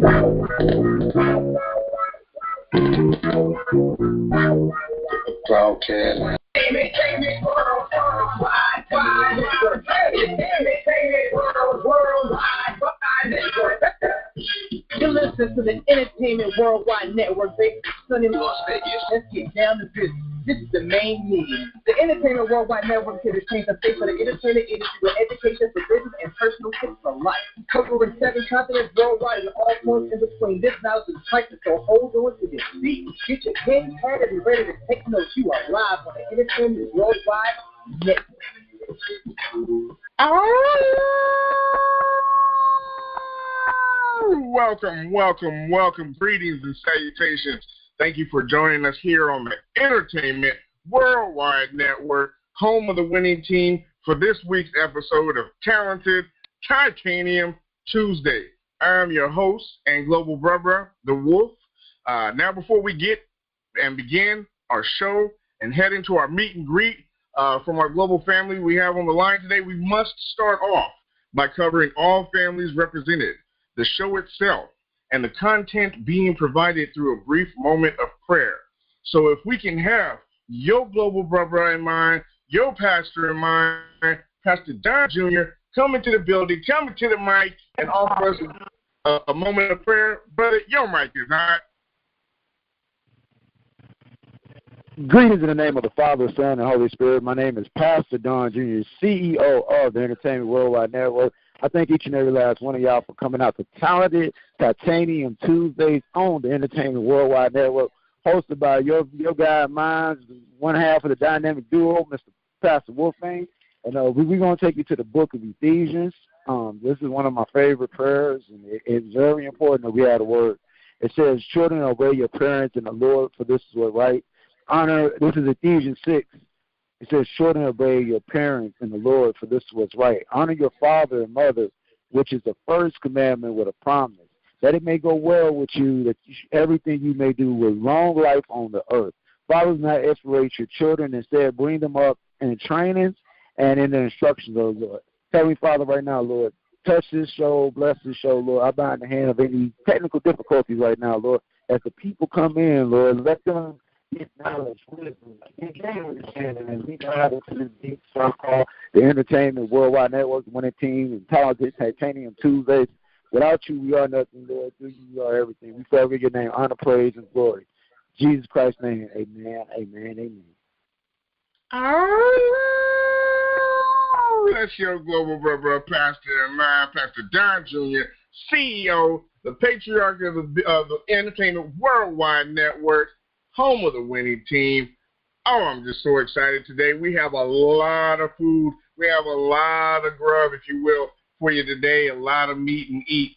Broadcast. You're listening to the Entertainment Worldwide Network based in sunny Las Vegas. Let's get down to business. This is the main need. The Entertainment Worldwide Network here to change the face of the entertainment industry with education for business and personal tips for life. Covering 7 continents worldwide and all points in between. This knowledge is practice, so hold on to your seat. Get your pen, pad, and be ready to take notes. You are live on the Entertainment Worldwide Network. Welcome. Greetings and salutations. Thank you for joining us here on the Entertainment Worldwide Network, home of the winning team, for this week's episode of Talented Titanium Tuesday. I'm your host and global brother, The Wolf. Now, before we get and begin our show and head into our meet and greet from our global family we have on the line today, we must start off by covering all families represented, the show itself, and the content being provided through a brief moment of prayer. So if we can have your global brother in mind, your pastor in mind, Pastor Don Jr., come into the building, come into the mic, and offer us a moment of prayer. Brother, your mic is hot. Greetings in the name of the Father, Son, and Holy Spirit. My name is Pastor Don Jr., CEO of the Entertainment Worldwide Network. I thank each and every last one of y'all for coming out to Talented Titanium Tuesdays on the Entertainment Worldwide Network, hosted by your guy, mine, one half of the dynamic duo, Mr. Pastor Wolfgang. And we're going to take you to the book of Ephesians. This is one of my favorite prayers, and it's very important that we have the word. It says, children, obey your parents in the Lord, for this is what right. Honor, this is Ephesians 6. It says, children, obey your parents in the Lord, for this is what's right. Honor your father and mother, which is the first commandment with a promise, that it may go well with you, that everything you may do with long life on the earth. Fathers, not exploit your children. Instead, bring them up in trainings and in the instructions of the Lord. Heavenly Father, right now, Lord, touch this show, bless this show, Lord. I bind the hand of any technical difficulties right now, Lord. As the people come in, Lord, let them get knowledge, wisdom, and gain understanding as we dive into this deep so-called the Entertainment Worldwide Network, winning team, and Talented Titanium Tuesdays. Without you, we are nothing, Lord. Through you, we are everything. We forever give your name honor, praise, and glory. In Jesus Christ's name, amen, amen, amen. That's your global brother, Pastor and mine, Pastor Don Jr., CEO, the patriarch of the Entertainment Worldwide Network, home of the winning team. Oh, I'm just so excited today. We have a lot of food. We have a lot of grub, if you will, for you today, a lot of meat and eat.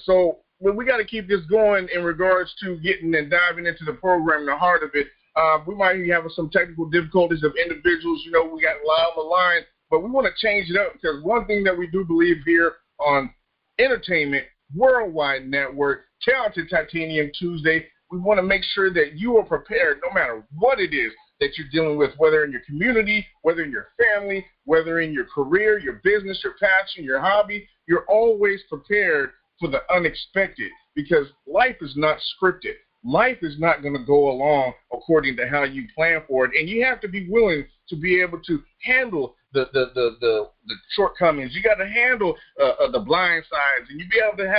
So we got to keep this going in regards to getting and diving into the program, the heart of it. We might be having some technical difficulties of individuals. You know, we got a lot on the line, but we want to change it up because one thing that we do believe here on Entertainment Worldwide Network, Talented Titanium Tuesday, we want to make sure that you are prepared no matter what it is that you're dealing with, whether in your community, whether in your family, whether in your career, your business, your passion, your hobby. You're always prepared for the unexpected because life is not scripted. Life is not going to go along according to how you plan for it, and you have to be willing to be able to handle the shortcomings. You got to handle the blind sides, and you be able to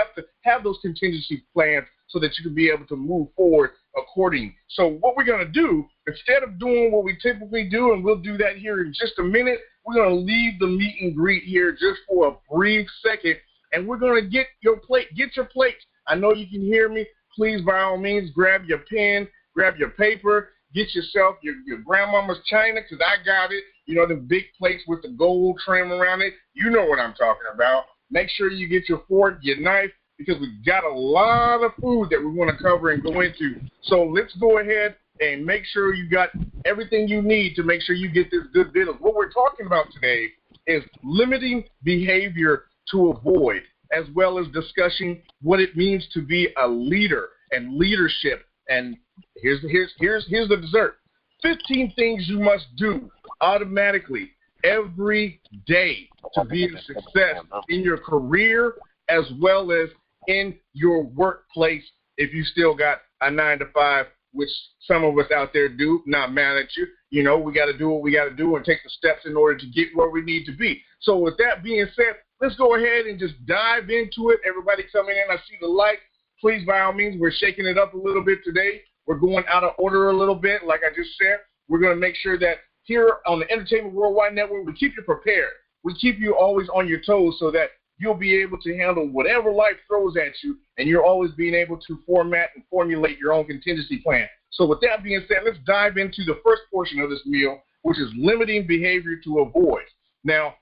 have those contingency plans so that you can be able to move forward according. So what we're going to do, instead of doing what we typically do, and we'll do that here in just a minute, we're going to leave the meet and greet here just for a brief second, and we're going to get your plate. Get your plate. I know you can hear me. Please, by all means, grab your pen, grab your paper, get yourself your grandmama's china, because I got it. You know, the big plates with the gold trim around it. You know what I'm talking about. Make sure you get your fork, your knife, because we've got a lot of food that we want to cover and go into. So let's go ahead and make sure you got everything you need to make sure you get this good bit of what we're talking about today is limiting behavior to avoid, as well as discussing what it means to be a leader and leadership. And here's the dessert. 15 things you must do automatically every day to be a success in your career as well as in your workplace if you still got a 9-to-5, which some of us out there do. Not mad at you. You know, we got to do what we got to do and take the steps in order to get where we need to be. So with that being said, let's go ahead and just dive into it. Everybody coming in, I see the light. Please, by all means, we're shaking it up a little bit today. We're going out of order a little bit, like I just said. We're going to make sure that here on the Entertainment Worldwide Network, we keep you prepared. We keep you always on your toes so that you'll be able to handle whatever life throws at you, and you're always being able to format and formulate your own contingency plan. So with that being said, let's dive into the first portion of this meal, which is limiting behavior to avoid. Now,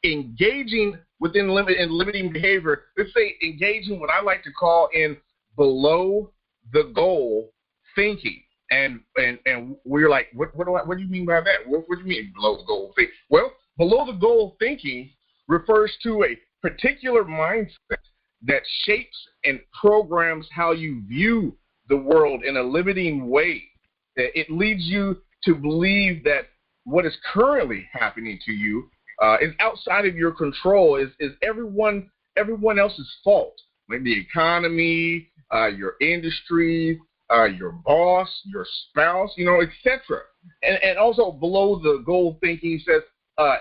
engaging within limiting behavior, let's say engaging what I like to call in below the goal thinking. And we're like, what do you mean by that? What do you mean below the goal thinking? Well, below the goal thinking refers to a particular mindset that shapes and programs how you view the world in a limiting way. It leads you to believe that what is currently happening to you is outside of your control, is everyone else's fault, like the economy, your industry, your boss, your spouse, etc. And also below the goal thinking says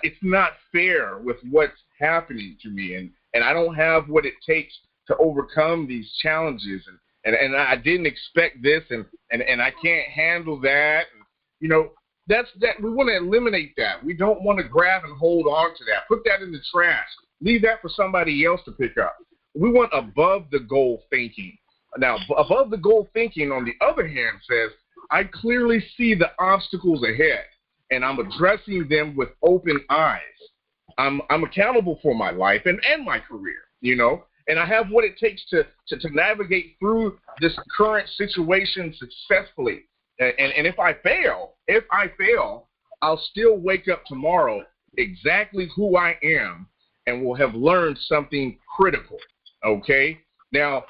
it's not fair with what's happening to me, and I don't have what it takes to overcome these challenges, and I didn't expect this, and I can't handle that. That's that. We want to eliminate that. We don't want to grab and hold on to that. Put that in the trash. Leave that for somebody else to pick up. We want above the goal thinking. Now, above the goal thinking, on the other hand, says, I clearly see the obstacles ahead, and I'm addressing them with open eyes. I'm accountable for my life and my career, and I have what it takes to navigate through this current situation successfully. And if I fail, I'll still wake up tomorrow exactly who I am and will have learned something critical, okay? Now,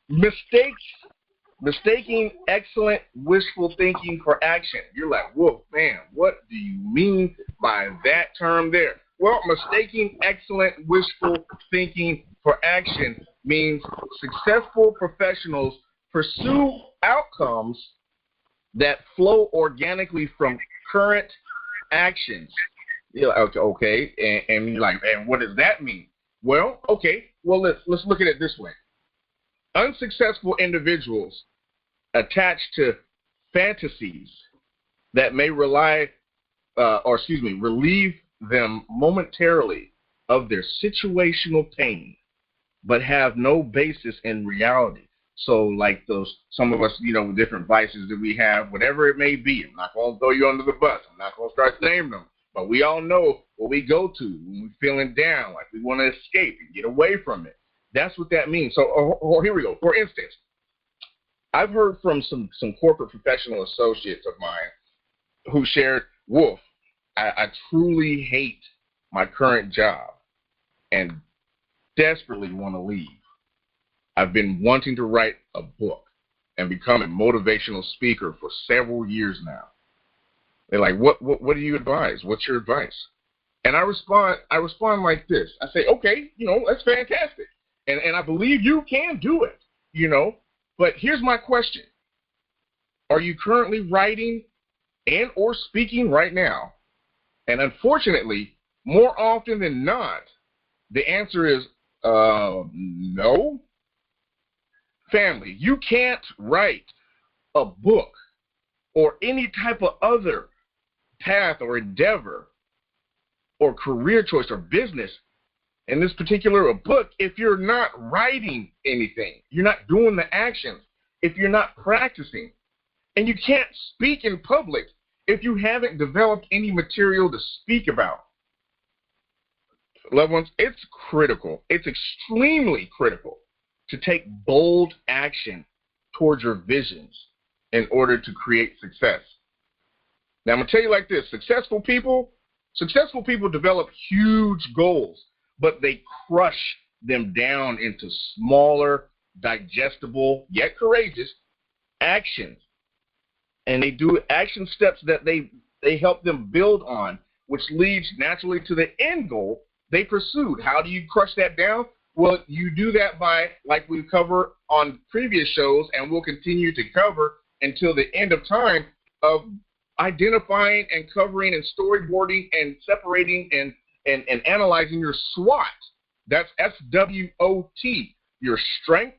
mistaking excellent wishful thinking for action. You're like, whoa, man, what do you mean by that term there? Well, mistaking excellent wishful thinking for action means successful professionals pursue outcomes that flow organically from current actions. You're like, okay, and you're like, and what does that mean? Well, okay, let's look at it this way. Unsuccessful individuals attach to fantasies that may relieve them momentarily of their situational pain, but have no basis in reality. So like some of us, with different vices that we have, whatever it may be, I'm not going to throw you under the bus. I'm not going to start naming them. But we all know what we go to when we're feeling down, like we want to escape and get away from it. That's what that means. So here we go. For instance, I've heard from some corporate professional associates of mine who shared, Wolf, I truly hate my current job and desperately want to leave. I've been wanting to write a book and become a motivational speaker for several years now. They're like, what do you advise? What's your advice? And I respond like this. I say, okay, that's fantastic. And I believe you can do it, But here's my question. Are you currently writing and or speaking right now? And unfortunately, more often than not, the answer is no. Family, you can't write a book or any type of other path or endeavor or career choice or business, in this particular book, if you're not writing anything, you're not doing the actions, if you're not practicing, and you can't speak in public if you haven't developed any material to speak about. Loved ones, it's critical. It's extremely critical to take bold action towards your visions in order to create success. Now, I'm going to tell you like this. Successful people develop huge goals, but they crush them down into smaller, digestible, yet courageous actions. And they do action steps that they help them build on, which leads naturally to the end goal they pursued. How do you crush that down? Well, you do that by, like we cover on previous shows, and we'll continue to cover until the end of time, of identifying and covering and storyboarding and separating and analyzing your SWOT. That's SWOT, your strengths,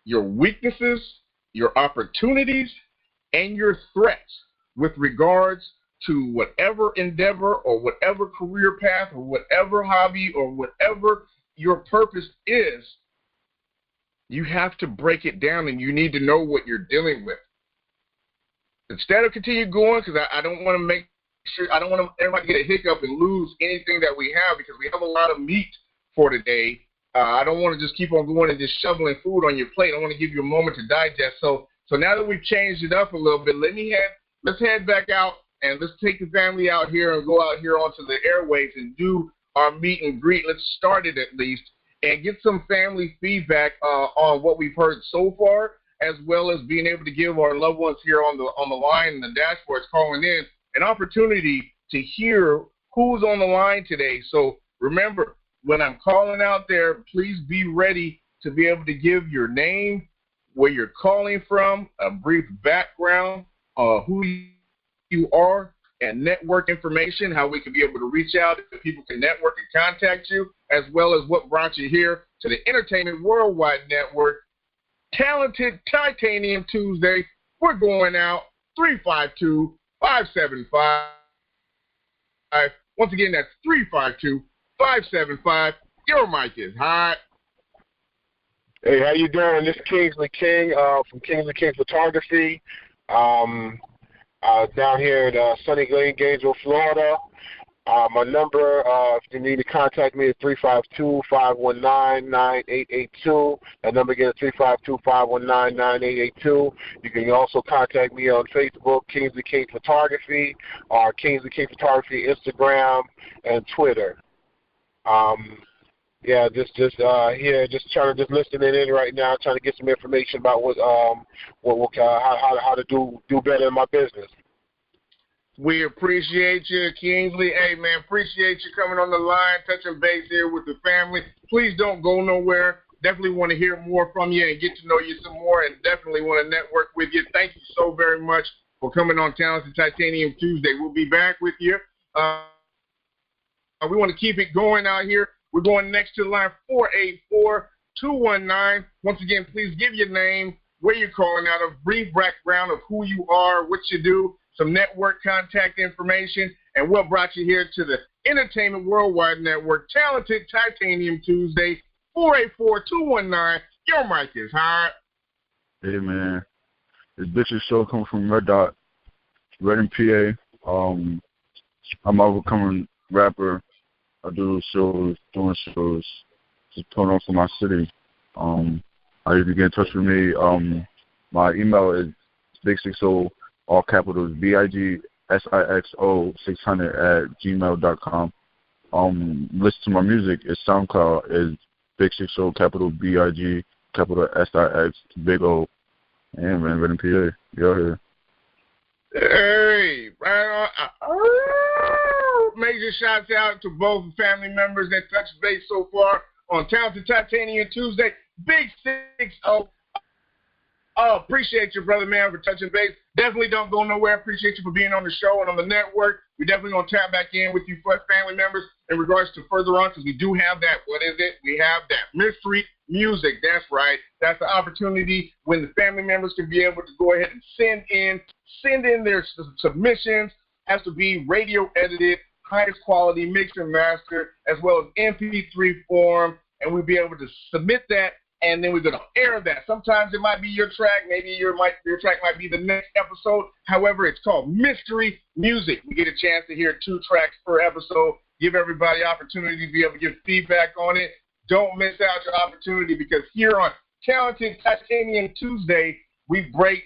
your weaknesses, your opportunities, and your threats with regards to whatever endeavor or whatever career path or whatever hobby or whatever your purpose is. You have to break it down, and you need to know what you're dealing with. Instead of continue going, because I don't want to make sure, I don't want everybody to get a hiccup and lose anything that we have, because we have a lot of meat for today. I don't want to just keep on going and just shoveling food on your plate. I want to give you a moment to digest. So now that we've changed it up a little bit, let's head back out and let's take the family out here and go out here onto the airways and do our meet and greet. Let's start it at least and get some family feedback on what we've heard so far, as well as being able to give our loved ones here on the line and the dashboards calling in an opportunity to hear who's on the line today. So remember, when I'm calling out there, please be ready to be able to give your name, where you're calling from, a brief background, who you are, and network information, how we can be able to reach out if people can network and contact you, as well as what brought you here to the Entertainment Worldwide Network. Talented Titanium Tuesday. We're going out 352-575. Once again, that's 352-575. Your mic is hot. Hey, how you doing? This is Kingsley King from Kingsley King Photography. Down here in sunny Gainesville, Florida. My number, if you need to contact me, is 352-519-9882. That number again is 352-519-9882. You can also contact me on Facebook, Kingsley King Photography, or Kingsley King Photography, Instagram, and Twitter. Yeah, just here, just listening in right now, trying to get some information about how to do better in my business. We appreciate you, Kingsley. Hey, man, appreciate you coming on the line, touching base here with the family. Please don't go nowhere. Definitely want to hear more from you and get to know you some more, and definitely want to network with you. Thank you so very much for coming on Talented Titanium Tuesday. We'll be back with you. We want to keep it going out here. We're going next to line 484-219. Once again, please give your name, where you're calling out of, brief background of who you are, what you do, some network contact information, and what brought you here to the Entertainment Worldwide Network, Talented Titanium Tuesday, 484-219. Your mic is hot. Hey, man. This bitch's show coming from Red Dot, Reading, PA. I'm an overcoming rapper. I do shows, doing shows, just putting on for my city. How you can get in touch with me, my email is big60, all capitals, BIGSIXO600@gmail.com. Listen to my music. It's SoundCloud is big60, capital BIG, capital SIX, big O. Yeah, man, Reading, PA. You're here. Hey, right on. Major shouts out to both family members that touched base so far on Talented Titanium Tuesday. Big 6-0. Appreciate you, brother, man, for touching base. Definitely don't go nowhere. Appreciate you for being on the show and on the network. We're definitely going to tap back in with you family members in regards to further on, because we do have that. What is it? We have that mystery music. That's right. That's the opportunity when the family members can be able to go ahead and send in their submissions. Has to be radio edited, highest quality, mixed and mastered, as well as MP3 form, and we'll be able to submit that, and then we're going to air that. Sometimes it might be your track, maybe your track might be the next episode. However, it's called mystery music. We get a chance to hear 2 tracks per episode, give everybody opportunity to be able to give feedback on it. Don't miss out your opportunity, because here on Talented Titanium Tuesday, we break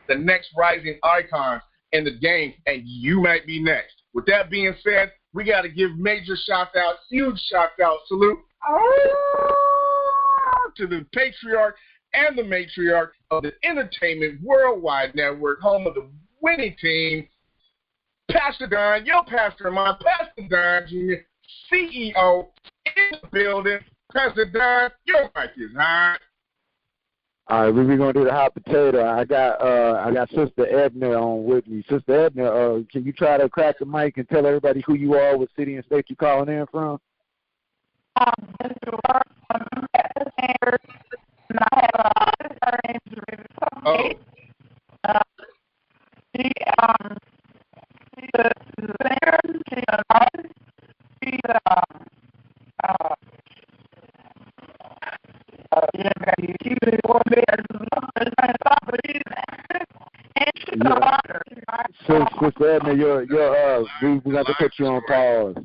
the next rising icons in the game, and you might be next. With that being said, we got to give major shout out, huge shout out, salute to the patriarch and the matriarch of the Entertainment Worldwide Network, home of the winning team, Pastor Don, your pastor and mine, Pastor Don Jr., CEO in the building. Pastor Don, your mic is hot. All right, we're gonna do the hot potato. I got Sister Edna on with me. Sister Edna, can you try to crack the mic and tell everybody who you are, what city and state you calling in from? This is Worx. I'm at the standard, and I have her injury. She's a singer. She's an artist. She's Sister Edna, we got to put you on pause.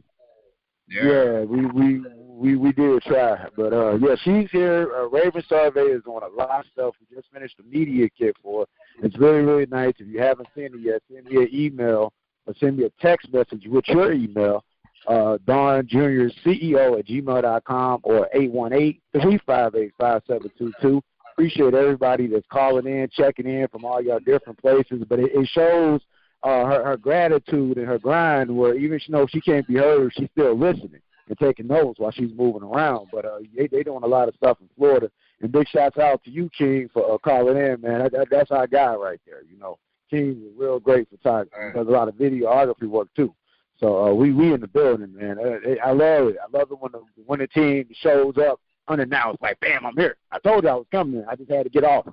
Yeah, we did try, but yeah, she's here. Raven Survey is doing a lot of stuff. We just finished the media kit for her. It's really, really nice. If you haven't seen it yet, send me an email or send me a text message with your email, Don Jr. CEO @gmail.com or 818-358-5722. Appreciate everybody that's calling in, checking in from all y'all different places, but it shows her gratitude and her grind where even though she can't be heard, she's still listening and taking notes while she's moving around. But they doing a lot of stuff in Florida. And big shouts out to you, King, for calling in, man. That's our guy right there, you know. King's a real great photographer. He does a lot of videography work, too. So we in the building, man. I love it. I love it when the team shows up unannounced, like, bam, I'm here. I told you I was coming. I just had to get off.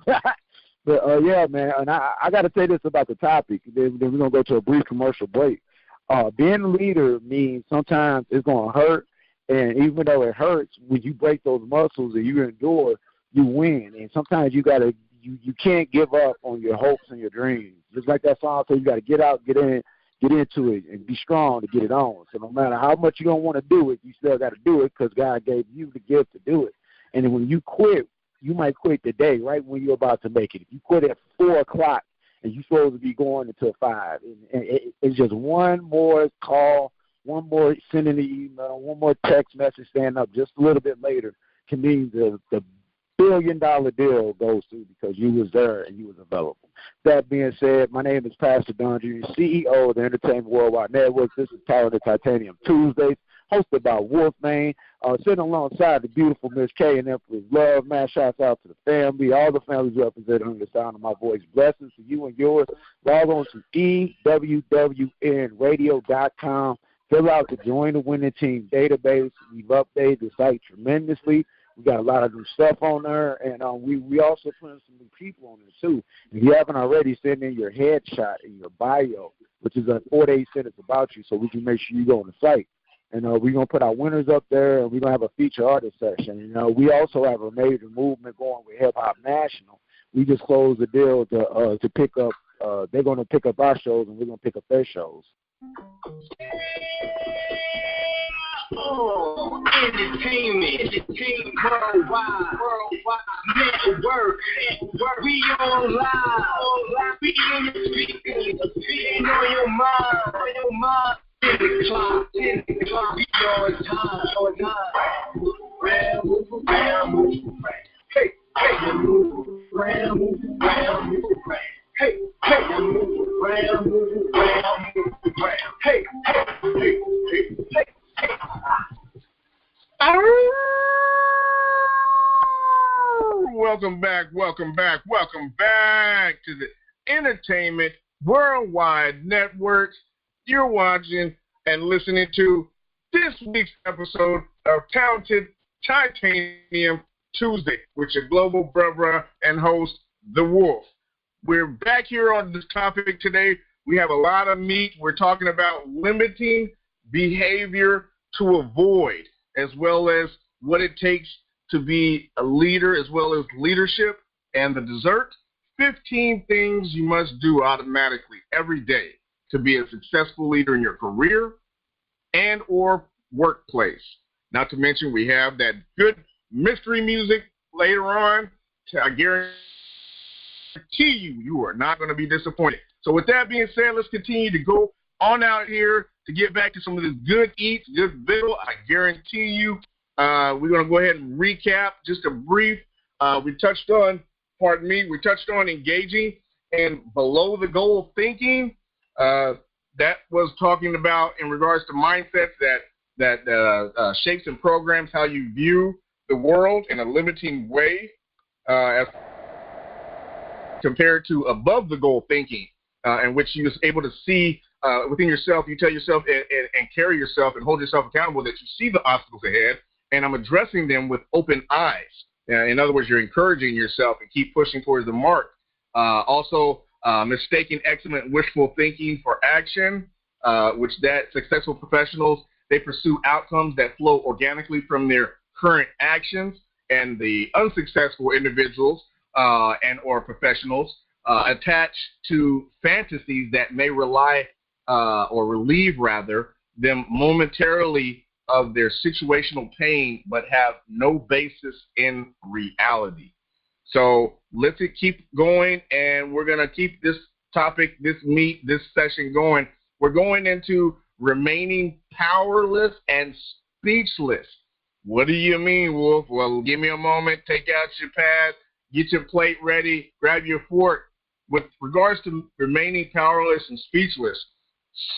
But, yeah, man, and I got to say this about the topic. Then we're going to go to a brief commercial break. Being a leader means sometimes it's going to hurt, and even though it hurts, when you break those muscles and you endure, you win. And sometimes you can't give up on your hopes and your dreams. Just like that song says, you got to get out, get into it, and be strong to get it on. So no matter how much you don't want to do it, you still got to do it because God gave you the gift to do it. And then when you quit, you might quit today, right when you're about to make it. If you quit at 4 o'clock and you're supposed to be going until 5, and it's just one more call, one more sending the email, one more text message, stand up just a little bit later can mean the $1 billion deal goes through because you was there and you was available. That being said, my name is Pastor Don Jr., CEO of the Entertainment Worldwide Network. This is Power to Titanium Tuesdays, hosted by Wolfman, sitting alongside the beautiful Miss K and Empress Love. Man, shouts out to the family, all the families represented under the sound of my voice. Blessings to you and yours. Log on to EWWNRADIO.com. Fill out the Join the Winning Team database. We've updated the site tremendously. We got a lot of new stuff on there, and we also putting some new people on there, too. If you haven't already, send in your headshot and your bio, which is 4 to 8 sentences about you, so we can make sure you go on the site. And we're going to put our winners up there, and we're going to have a feature artist section. You know, we also have a major movement going with Hip Hop National. We just closed the deal to pick up. They're going to pick up our shows, and we're going to pick up their shows. Oh, entertainment worldwide network. We online. We in your speakers. We on your mind. 10 o'clock. We on time. Round, hey, move round. Hey, move round. Hey. Welcome back to the Entertainment Worldwide Network. You're watching and listening to this week's episode of Talented Titanium Tuesday with your global brother and host, The Wolf. We're back here on this topic today. We have a lot of meat. We're talking about limiting behavior to avoid, as well as what it takes to be a leader, as well as leadership. And the dessert, 15 things you must do automatically every day to be a successful leader in your career and or workplace. Not to mention we have that good mystery music later on. I guarantee you are not going to be disappointed. So with that being said, let's continue to go on out here to get back to some of this good eats, good vigil. I guarantee you we're going to go ahead and recap just a brief. We touched on engaging and below the goal thinking. That was talking about in regards to mindsets that that shapes and programs how you view the world in a limiting way as compared to above the goal thinking, in which you're able to see within yourself, you tell yourself and carry yourself and hold yourself accountable that you see the obstacles ahead, and I'm addressing them with open eyes. In other words, you're encouraging yourself and keep pushing towards the mark. Also, mistaking excellent wishful thinking for action, which that successful professionals, they pursue outcomes that flow organically from their current actions, and the unsuccessful individuals and or professionals attach to fantasies that may rely or relieve rather them momentarily of their situational pain, but have no basis in reality. So let's keep going, and we're going to keep this topic, this session going. We're going into remaining powerless and speechless. What do you mean, Wolf? Well, give me a moment, take out your pad, get your plate ready, grab your fork. With regards to remaining powerless and speechless,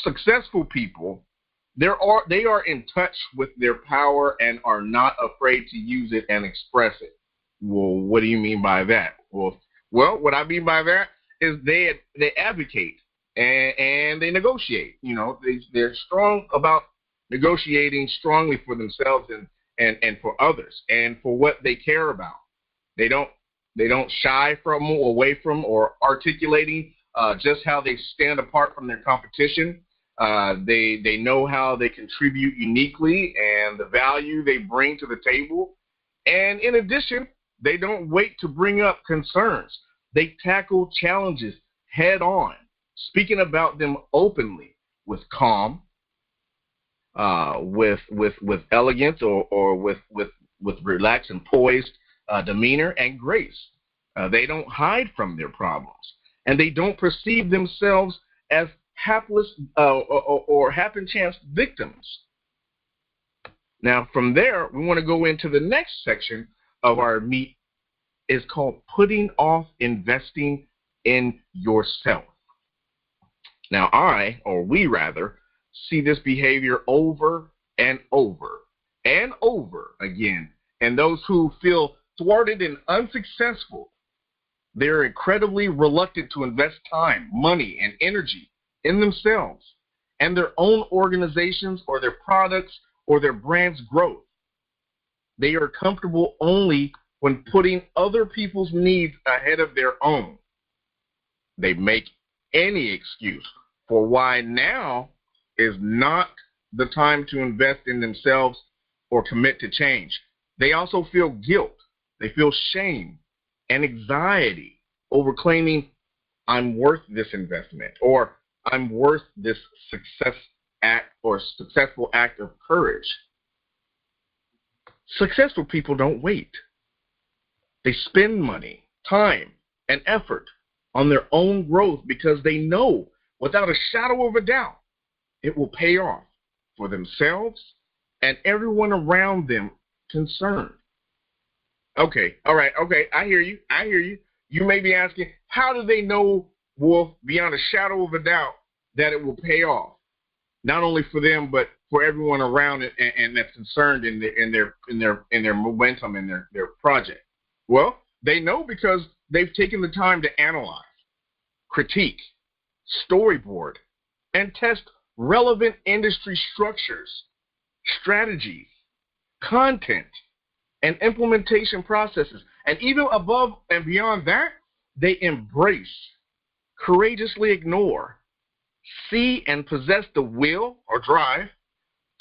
successful people, they are in touch with their power and are not afraid to use it and express it. Well, what do you mean by that? Well, what I mean by that is they advocate and they negotiate. You know, they're strong about negotiating strongly for themselves and for others and for what they care about. They don't shy from or away from or articulating just how they stand apart from their competition. They know how they contribute uniquely and the value they bring to the table. And in addition, they don't wait to bring up concerns. They tackle challenges head on, speaking about them openly with calm, with elegance or with relaxed and poised demeanor and grace. They don't hide from their problems, and they don't perceive themselves as hapless or happen-chance victims. Now, from there, we want to go into the next section of our meet. Is called putting off investing in yourself. Now, we rather, see this behavior over and over and over again. And those who feel thwarted and unsuccessful, they're incredibly reluctant to invest time, money, and energy in themselves and their own organizations or their products or their brand's growth. They are comfortable only when putting other people's needs ahead of their own. They make any excuse for why now is not the time to invest in themselves or commit to change. They also feel guilt. They feel shame and anxiety over claiming I'm worth this investment or I'm worth this successful act of courage. Successful people don't wait. They spend money, time, and effort on their own growth because they know without a shadow of a doubt it will pay off for themselves and everyone around them concerned. Okay, all right, okay, I hear you. You may be asking, how do they know, Wolf, beyond a shadow of a doubt that it will pay off? Not only for them, but for everyone around it and that's concerned in their momentum in their project. Well, they know because they've taken the time to analyze, critique, storyboard, and test relevant industry structures, strategies, content, and implementation processes. And even above and beyond that, they embrace, courageously ignore, see and possess the will or drive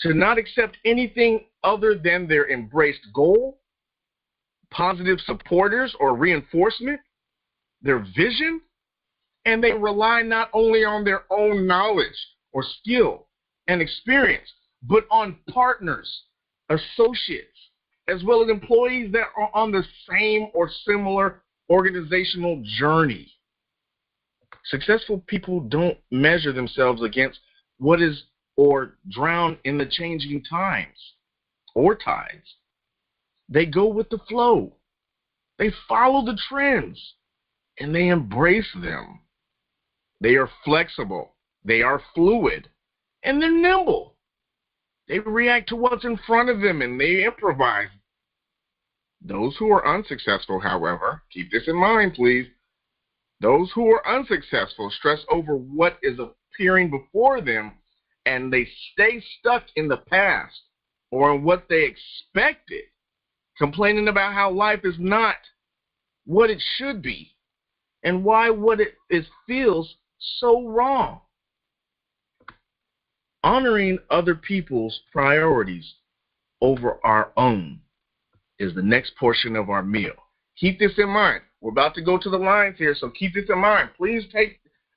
to not accept anything other than their embraced goal, positive supporters or reinforcement, their vision, and they rely not only on their own knowledge or skill and experience, but on partners, associates, as well as employees that are on the same or similar organizational journey. Successful people don't measure themselves against what is or drown in the changing times or tides. They go with the flow. They follow the trends, and they embrace them. They are flexible. They are fluid, and they're nimble. They react to what's in front of them and they improvise. Those who are unsuccessful, however, keep this in mind, please. Those who are unsuccessful stress over what is appearing before them, and they stay stuck in the past or in what they expected, complaining about how life is not what it should be and why what it is feels so wrong. Honoring other people's priorities over our own is the next portion of our meal. Keep this in mind. We're about to go to the lines here, so keep this in mind. Please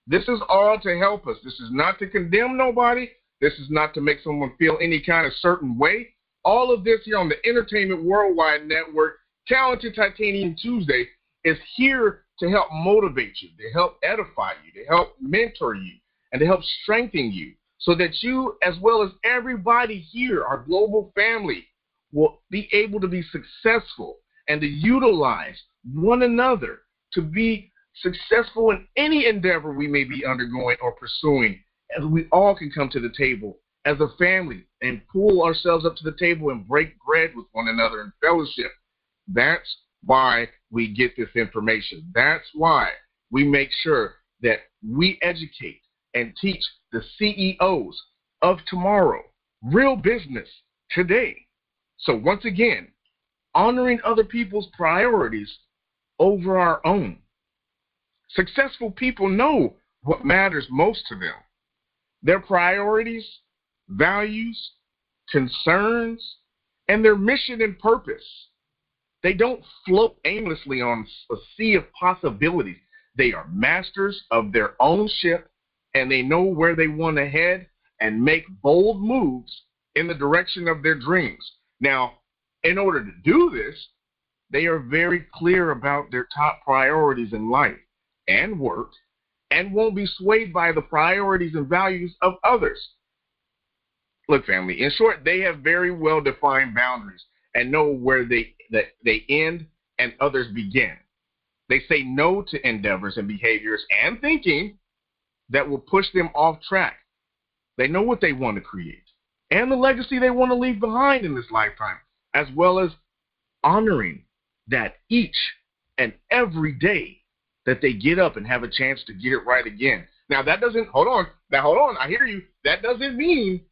this is all to help us. This is not to condemn nobody. This is not to make someone feel any kind of certain way. All of this here on the Entertainment Worldwide Network, Talented Titanium Tuesday, is here to help motivate you, to help edify you, to help mentor you, and to help strengthen you so that you, as well as everybody here, our global family, will be able to be successful and to utilize one another to be successful in any endeavor we may be undergoing or pursuing, as we all can come to the table as a family and pull ourselves up to the table and break bread with one another in fellowship. That's why we get this information. That's why we make sure that we educate and teach the CEOs of tomorrow real business today. So once again, honoring other people's priorities over our own. Successful people know what matters most to them. Their priorities, values, concerns, and their mission and purpose. They don't float aimlessly on a sea of possibilities. They are masters of their own ship, and they know where they want to head and make bold moves in the direction of their dreams. Now, in order to do this, they are very clear about their top priorities in life and work, and won't be swayed by the priorities and values of others. Look, family, in short, they have very well-defined boundaries and know where they end and others begin. They say no to endeavors and behaviors and thinking that will push them off track. They know what they want to create and the legacy they want to leave behind in this lifetime, as well as honoring that each and every day that they get up and have a chance to get it right again. Now, that doesn't, hold on, I hear you. That doesn't mean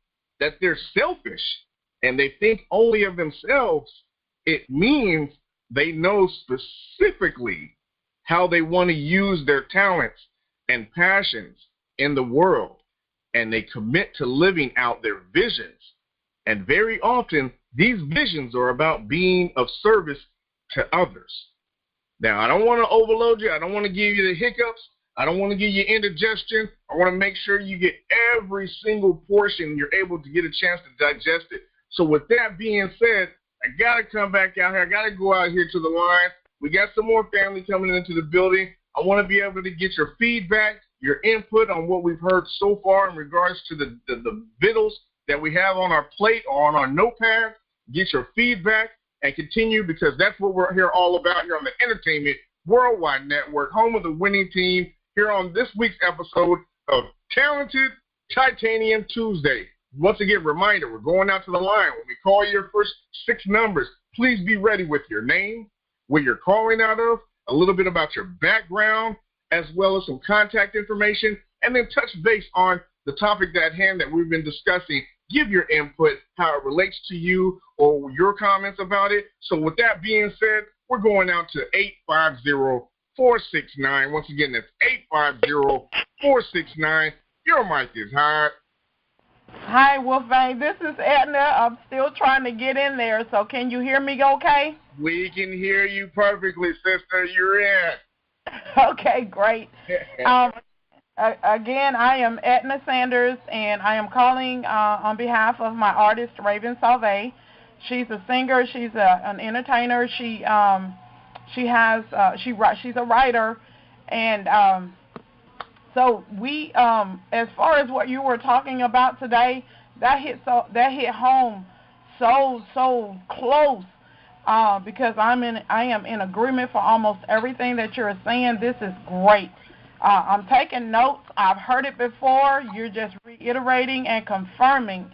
that they're selfish and they think only of themselves. It means they know specifically how they want to use their talents and passions in the world, and they commit to living out their visions. And very often, these visions are about being of service to others. Now, I don't want to overload you. I don't want to give you the hiccups. I don't want to give you indigestion. I want to make sure you get every single portion. You're able to get a chance to digest it. So with that being said, I got to come back out here. I got to go out here to the line. We got some more family coming into the building. I want to be able to get your feedback, your input on what we've heard so far in regards to the vittles that we have on our plate or on our notepad. Get your feedback and continue, because that's what we're here all about here on the Entertainment Worldwide Network, home of the winning team, here on this week's episode of Talented Titanium Tuesday. Once again, reminder, we're going out to the line. When we call your first 6 numbers, please be ready with your name, where you're calling out of, a little bit about your background, as well as some contact information, and then touch base on the topic at hand that we've been discussing. Give your input, how it relates to you or your comments about it. So with that being said, we're going out to 850-469. Once again, that's 850-469. Your mic is hot. Hi, Wolfgang. This is Edna. I'm still trying to get in there, so can you hear me okay? We can hear you perfectly, sister. You're in. Okay, great. Again, I am Edna Sanders, and I am calling on behalf of my artist, Raven Salve. She's a singer. She's an entertainer. She's a writer, and so we, as far as what you were talking about today, that hit home so close, because I am in agreement for almost everything that you're saying. This is great. I'm taking notes. I've heard it before. You're just reiterating and confirming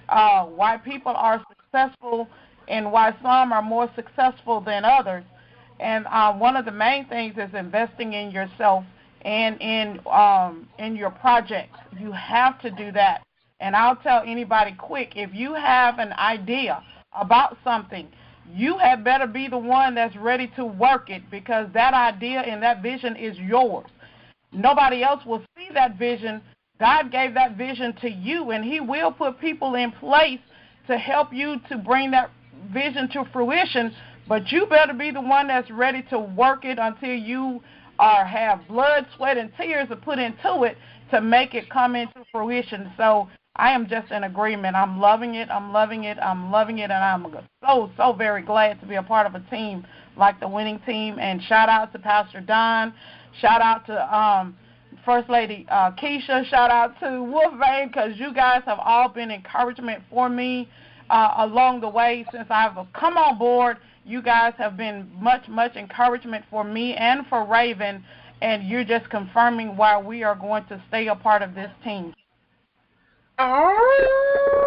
why people are successful and why some are more successful than others. And one of the main things is investing in yourself and in your projects. You have to do that. And I'll tell anybody quick, if you have an idea about something, you had better be the one that's ready to work it, because that idea and that vision is yours. Nobody else will see that vision. God gave that vision to you, and he will put people in place to help you to bring that vision to fruition, but you better be the one that's ready to work it until you have blood, sweat, and tears to put into it to make it come into fruition. So I am just in agreement. I'm loving it. I'm loving it. I'm loving it, and I'm so very glad to be a part of a team like the winning team. And shout out to Pastor Don. Shout out to First Lady Keisha. Shout out to Wolfgang, because you guys have all been encouragement for me along the way since I've come on board. You guys have been much encouragement for me and for Raven, and you're just confirming why we are going to stay a part of this team. Oh,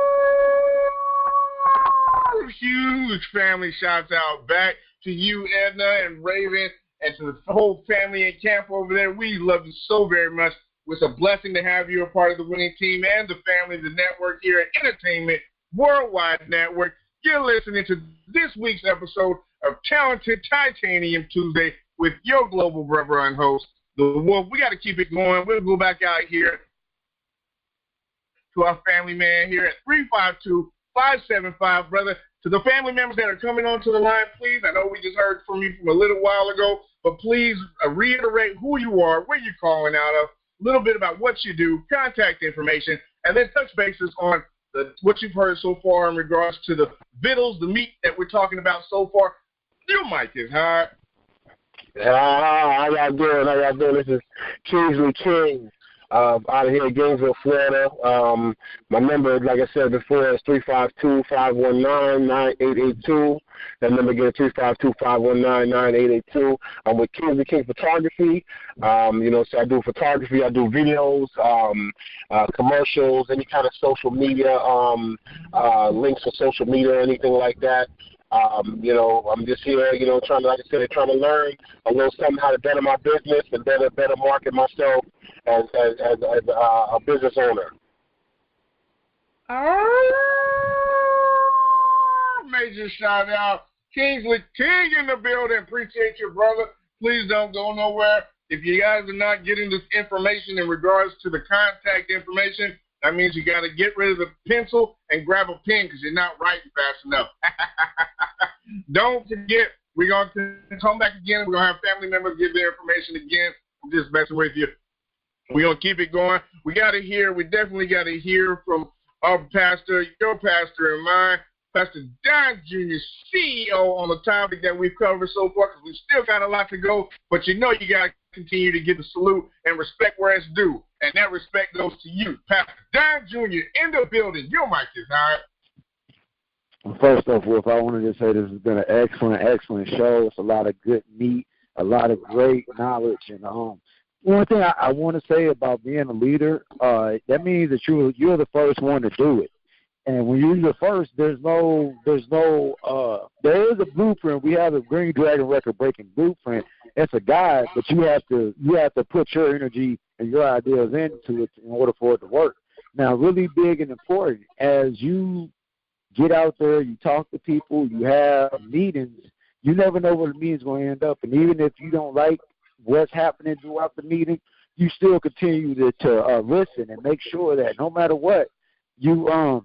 huge family shouts out back to you, Edna and Raven, and to the whole family in camp over there. We love you so very much. It's a blessing to have you a part of the winning team and the family, the network here at Entertainment Worldwide Network. You're listening to this week's episode of Talented Titanium Tuesday with your global brother and host, The Wolf. We got to keep it going. We'll go back out here to our family man here at 352-575, brother. To the family members that are coming onto the line, please, I know we just heard from you from a little while ago, but please reiterate who you are, where you're calling out of, a little bit about what you do, contact information, and then touch bases on what you've heard so far in regards to the vittles, the meat that we're talking about so far. Your mic is hot. How y'all doing? This is Kingsley King out of here in Gainesville, Florida. My number, like I said before, is 352-519-9882. That number again, 352-519-9882. I'm with Kingsley King Photography. So I do photography, I do videos, commercials, any kind of social media, links for social media, anything like that. I'm just here, trying to learn a little something how to better my business and better market myself as a business owner. Major shout out, Kingsley King in the building. Appreciate you, brother. Please don't go nowhere. If you guys are not getting this information in regards to the contact information, that means you got to get rid of the pencil and grab a pen because you're not writing fast enough. Don't forget, we're going to come back again. We're going to have family members give their information again. I'm just messing with you. We're going to keep it going. We definitely got to hear from our pastor, your pastor and mine, Pastor Don Jr., CEO, on the topic that we've covered so far, because we still got a lot to go. But you got to continue to give the salute and respect where it's due. And that respect goes to you, Pastor Don Jr. in the building. Your mic is hot. First off, Wolf, I wanted to say this has been an excellent show. It's a lot of good meat, a lot of great knowledge. And one thing I want to say about being a leader, that means that you're the first one to do it. And when you're the first, there is a blueprint. We have a Green Dragon record-breaking blueprint. It's a guide, but you have to put your energy and your ideas into it in order for it to work. Now, really big and important, as you get out there, you talk to people, you have meetings, you never know where the meeting's going to end up. And even if you don't like what's happening throughout the meeting, you still continue to listen and make sure that no matter what, you're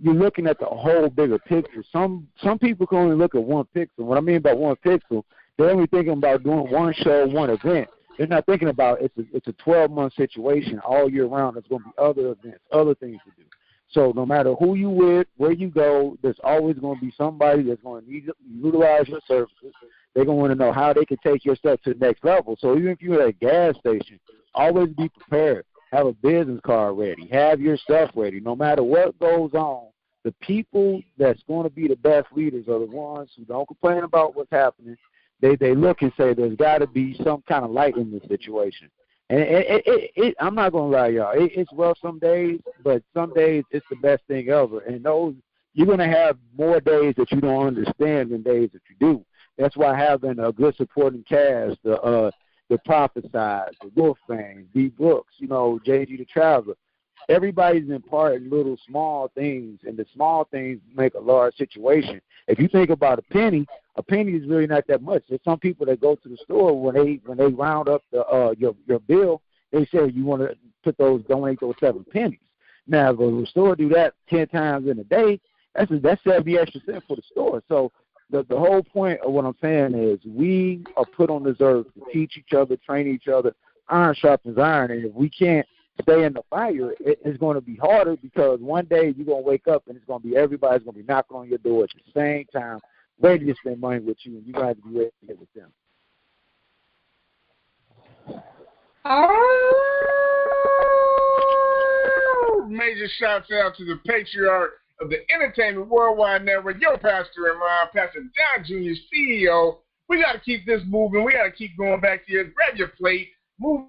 looking at the whole bigger picture. Some people can only look at one pixel. What I mean by one pixel, they're only thinking about doing one show, one event. They're not thinking about it's a 12-month situation all year round. There's going to be other events, other things to do. So no matter who you with, where you go, there's always going to be somebody that's going to need to utilize your services. They're going to want to know how they can take your stuff to the next level. So even if you're at a gas station, always be prepared. Have a business card ready. Have your stuff ready. No matter what goes on, the people that's going to be the best leaders are the ones who don't complain about what's happening. They look and say there's got to be some kind of light in this situation. And I'm not going to lie, y'all. It's rough some days, but some days it's the best thing ever. And those, you're going to have more days that you don't understand than days that you do. That's why having a good supporting cast, the Prophesize, the Wolfgang, D. Brooks, JG the Traveler, everybody's in part in little small things, and the small things make a large situation. If you think about a penny is really not that much. There's some people that go to the store when they round up your bill, they say you want to donate those 7 pennies. Now, if the store do that 10 times in a day, that's 70 extra cents for the store. So the whole point of what I'm saying is we are put on this earth to teach each other, train each other. Iron sharpens iron, and if we can't stay in the fire, it's going to be harder, because one day you're going to wake up and it's going to be everybody's going to be knocking on your door at the same time, ready to spend money with you, and you're going to have to be ready to get with them. Oh, major shouts out to the patriarch of the Entertainment Worldwide Network, your pastor and mine, Pastor Don Jr., CEO. We got to keep this moving. We got to keep going back here. Grab your plate. Move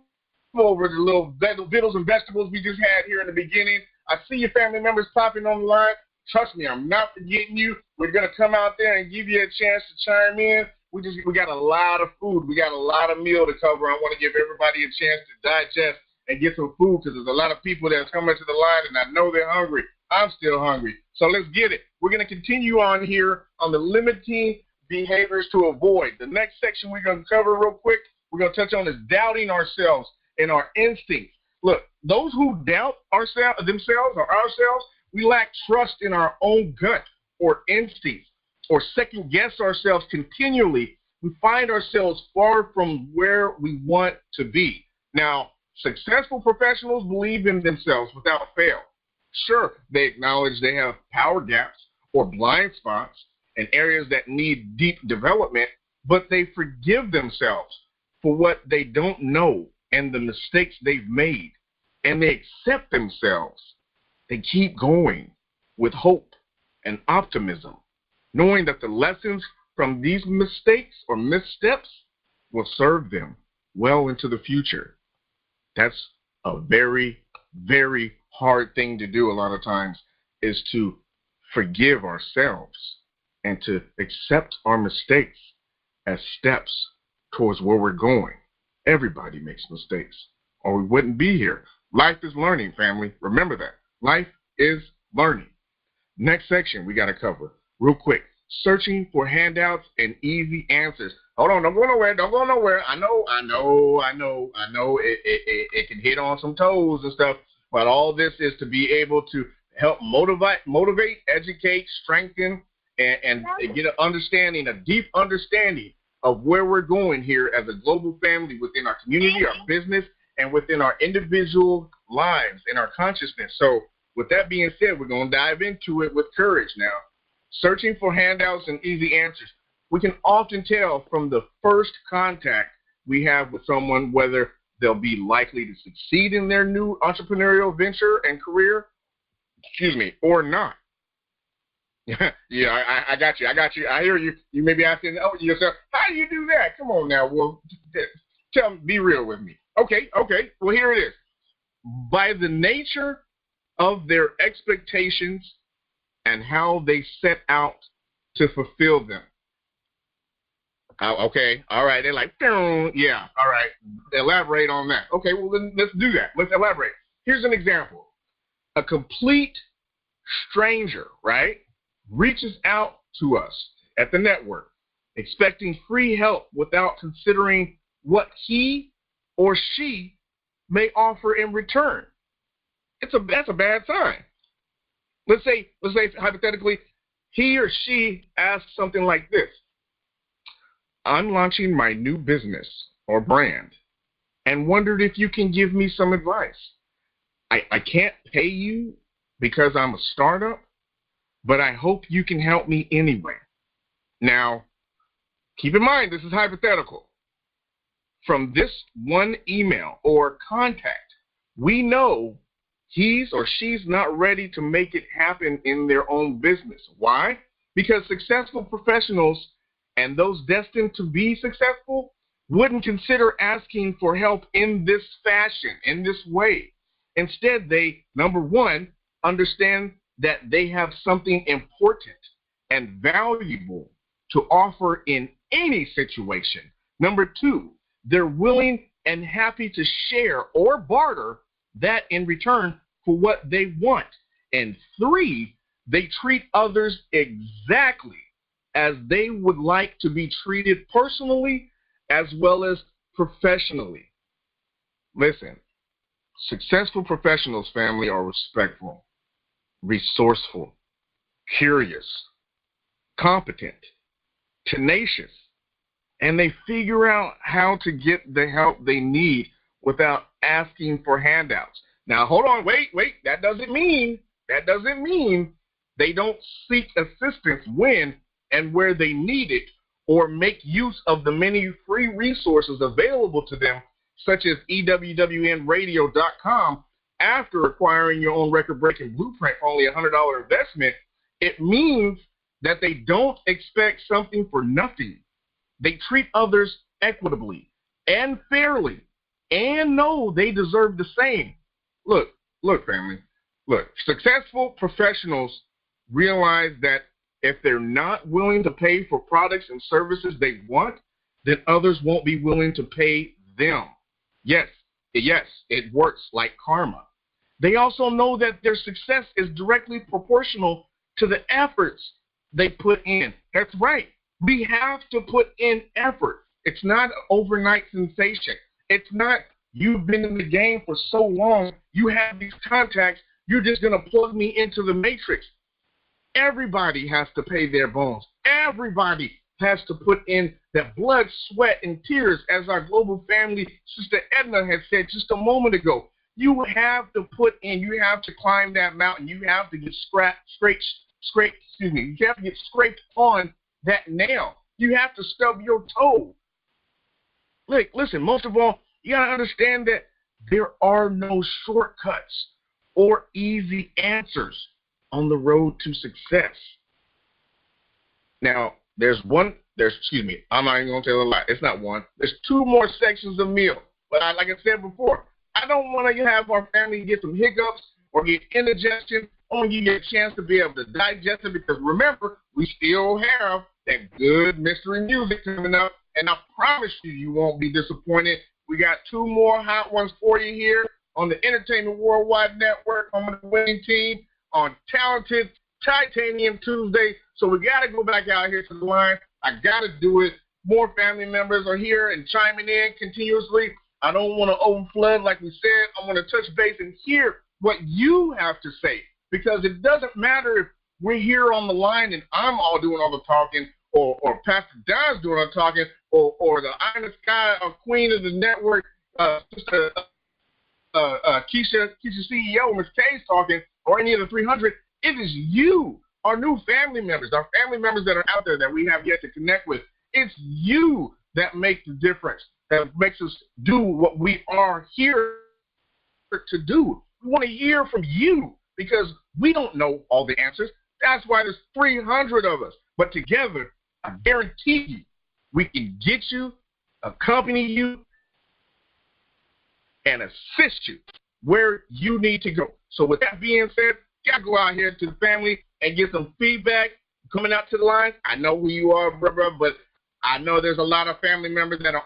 over the little vittles and vegetables we just had here in the beginning. I see your family members popping on the line. Trust me, I'm not forgetting you. We're going to come out there and give you a chance to chime in. We got a lot of food. We got a lot of meal to cover. I want to give everybody a chance to digest and get some food, because there's a lot of people that's coming to the line, and I know they're hungry. I'm still hungry. So let's get it. We're going to continue on here on the limiting behaviors to avoid. The next section we're going to cover real quick, we're going to touch on is doubting ourselves and our instincts. Look, those who doubt themselves or ourselves, we lack trust in our own gut or instincts, or second guess ourselves continually. We find ourselves far from where we want to be. Now, successful professionals believe in themselves without fail. Sure, they acknowledge they have power gaps or blind spots and areas that need deep development, but they forgive themselves for what they don't know and the mistakes they've made, and they accept themselves. They keep going with hope and optimism, knowing that the lessons from these mistakes or missteps will serve them well into the future. That's a very, very hard thing to do a lot of times, is to forgive ourselves and to accept our mistakes as steps towards where we're going. Everybody makes mistakes, or we wouldn't be here. Life is learning, family. Remember that. Life is learning. Next section we got to cover real quick. Searching for handouts and easy answers. Hold on, don't go nowhere. I know. It can hit on some toes and stuff, but all this is to be able to help motivate, educate, strengthen, and get a deep understanding of where we're going here as a global family within our community, our business, and within our individual lives and our consciousness. So with that being said, we're going to dive into it with courage now. Searching for handouts and easy answers. We can often tell from the first contact we have with someone whether they'll be likely to succeed in their new entrepreneurial venture and career, or not. Yeah, I got you. I hear you. You may be asking yourself, how do you do that? Come on now. Well, tell me, be real with me. Okay. Well, here it is. By the nature of their expectations and how they set out to fulfill them. Okay, all right. They're like, yeah, all right. Elaborate on that. Okay, well, then let's do that. Let's elaborate. Here's an example. A complete stranger, right, reaches out to us at the network, expecting free help without considering what he or she may offer in return. That's a bad sign. Let's say hypothetically, he or she asks something like this: I'm launching my new business or brand and wondered if you can give me some advice. I can't pay you because I'm a startup, but I hope you can help me anyway. Now, keep in mind, this is hypothetical. From this one email or contact, we know he's or she's not ready to make it happen in their own business. Why? Because successful professionals and those destined to be successful wouldn't consider asking for help in this fashion, in this way. Instead, they, number one, understand that they have something important and valuable to offer in any situation. Number two, they're willing and happy to share or barter that in return for what they want. And three, they treat others exactly as they would like to be treated personally as well as professionally. Listen, successful professionals, family, are respectful, resourceful, curious, competent, tenacious, and they figure out how to get the help they need without asking for handouts. Now, hold on, wait, that doesn't mean they don't seek assistance when and where they need it or make use of the many free resources available to them, such as EWWNRADIO.com. After acquiring your own record-breaking blueprint for only a $100 investment, it means that they don't expect something for nothing. They treat others equitably and fairly and know they deserve the same. Look, family. Look, successful professionals realize that if they're not willing to pay for products and services they want, then others won't be willing to pay them. Yes, it works like karma. They also know that their success is directly proportional to the efforts they put in. That's right. We have to put in effort. It's not an overnight sensation. It's not you've been in the game for so long, you have these contacts, you're just going to plug me into the matrix. Everybody has to pay their bones. Everybody has to put in that blood, sweat, and tears, as our global family, Sister Edna had said just a moment ago. You have to put in, you have to climb that mountain, you have to get you have to get scraped on that nail. You have to stub your toe. Look, listen, most of all, you got to understand that there are no shortcuts or easy answers on the road to success. Now, I'm not even going to tell a lie. It's not one. There's two more sections of meal. But like I said before, I don't want to have our family get some hiccups or get indigestion. I want to give you a chance to be able to digest it because remember, we still have that good mystery music coming up, and I promise you won't be disappointed. We got two more hot ones for you here on the Entertainment Worldwide Network, on the winning team, on Talented Titanium Tuesday. So we got to go back out here to the line. I got to do it. More family members are here and chiming in continuously. I don't want to overflood like we said. I want to touch base and hear what you have to say because it doesn't matter if we're here on the line and I'm all doing all the talking or Pastor Don's doing all the talking or the Iron Sky queen of the network, Keisha CEO, Ms. K's talking, or any of the 300. It is you, our new family members, our family members that are out there that we have yet to connect with. It's you that makes the difference, that makes us do what we are here to do. We want to hear from you because we don't know all the answers. That's why there's 300 of us. But together, I guarantee you, we can get you, accompany you, and assist you where you need to go. So with that being said, you got to go out here to the family and get some feedback coming out to the line. I know who you are, brother, but I know there's a lot of family members that are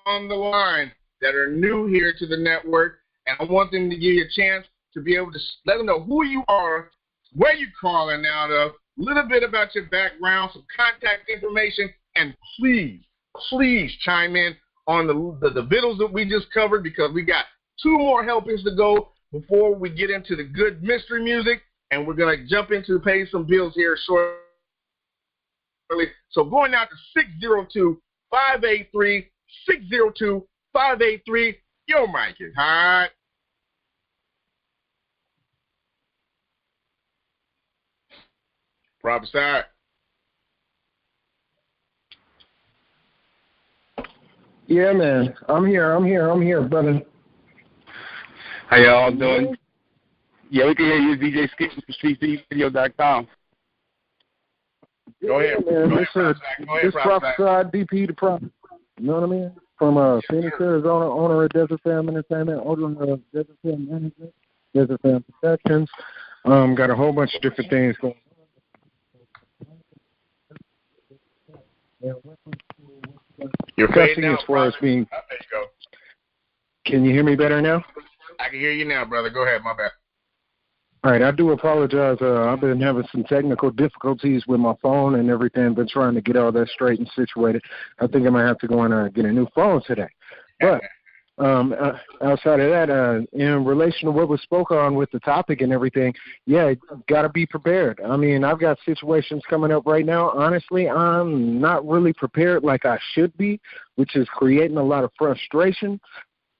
on the line that are new here to the network, and I want them to give you a chance to be able to let them know who you are, where you're calling out of, a little bit about your background, some contact information, and please chime in on the vittles that we just covered because we got two more helpings to go before we get into the good mystery music, and we're going to jump into pay some bills here shortly. So going out to 602-583, 602-583, your mic is hot. Prophesy. Yeah, man. I'm here, brother. How y'all doing? Yeah, we can hear you, DJ Skips from StreetVideo.com. Go ahead, man. This prophesied DP the prophet. You know what I mean? from Phoenix, Arizona, owner of Desert Fam Entertainment, owner of Desert Fam Management, Desert Fam Productions. Got a whole bunch of different things going on. You're fading out, as far as being. There you go. Can you hear me better now? I can hear you now, brother. Go ahead. My bad. All right, I do apologize. I've been having some technical difficulties with my phone and everything, been trying to get all that straight and situated. I think I might have to go and get a new phone today. But outside of that, in relation to what was spoke on with the topic and everything, yeah, got to be prepared. I mean, I've got situations coming up right now. Honestly, I'm not really prepared like I should be, which is creating a lot of frustration.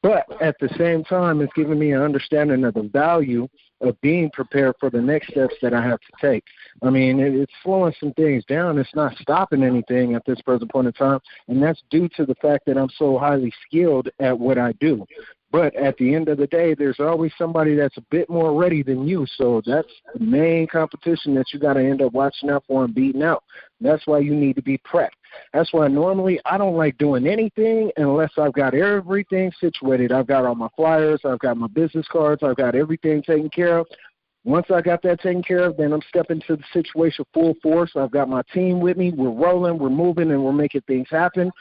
But at the same time, it's giving me an understanding of the value of being prepared for the next steps that I have to take. I mean, it's slowing some things down. It's not stopping anything at this present point in time, and that's due to the fact that I'm so highly skilled at what I do. But at the end of the day, there's always somebody that's a bit more ready than you. So that's the main competition that you got to end up watching out for and beating out. That's why you need to be prepped. That's why normally I don't like doing anything unless I've got everything situated. I've got all my flyers. I've got my business cards. I've got everything taken care of. Once I got that taken care of, then I'm stepping into the situation full force. I've got my team with me. We're rolling, we're moving, and we're making things happen.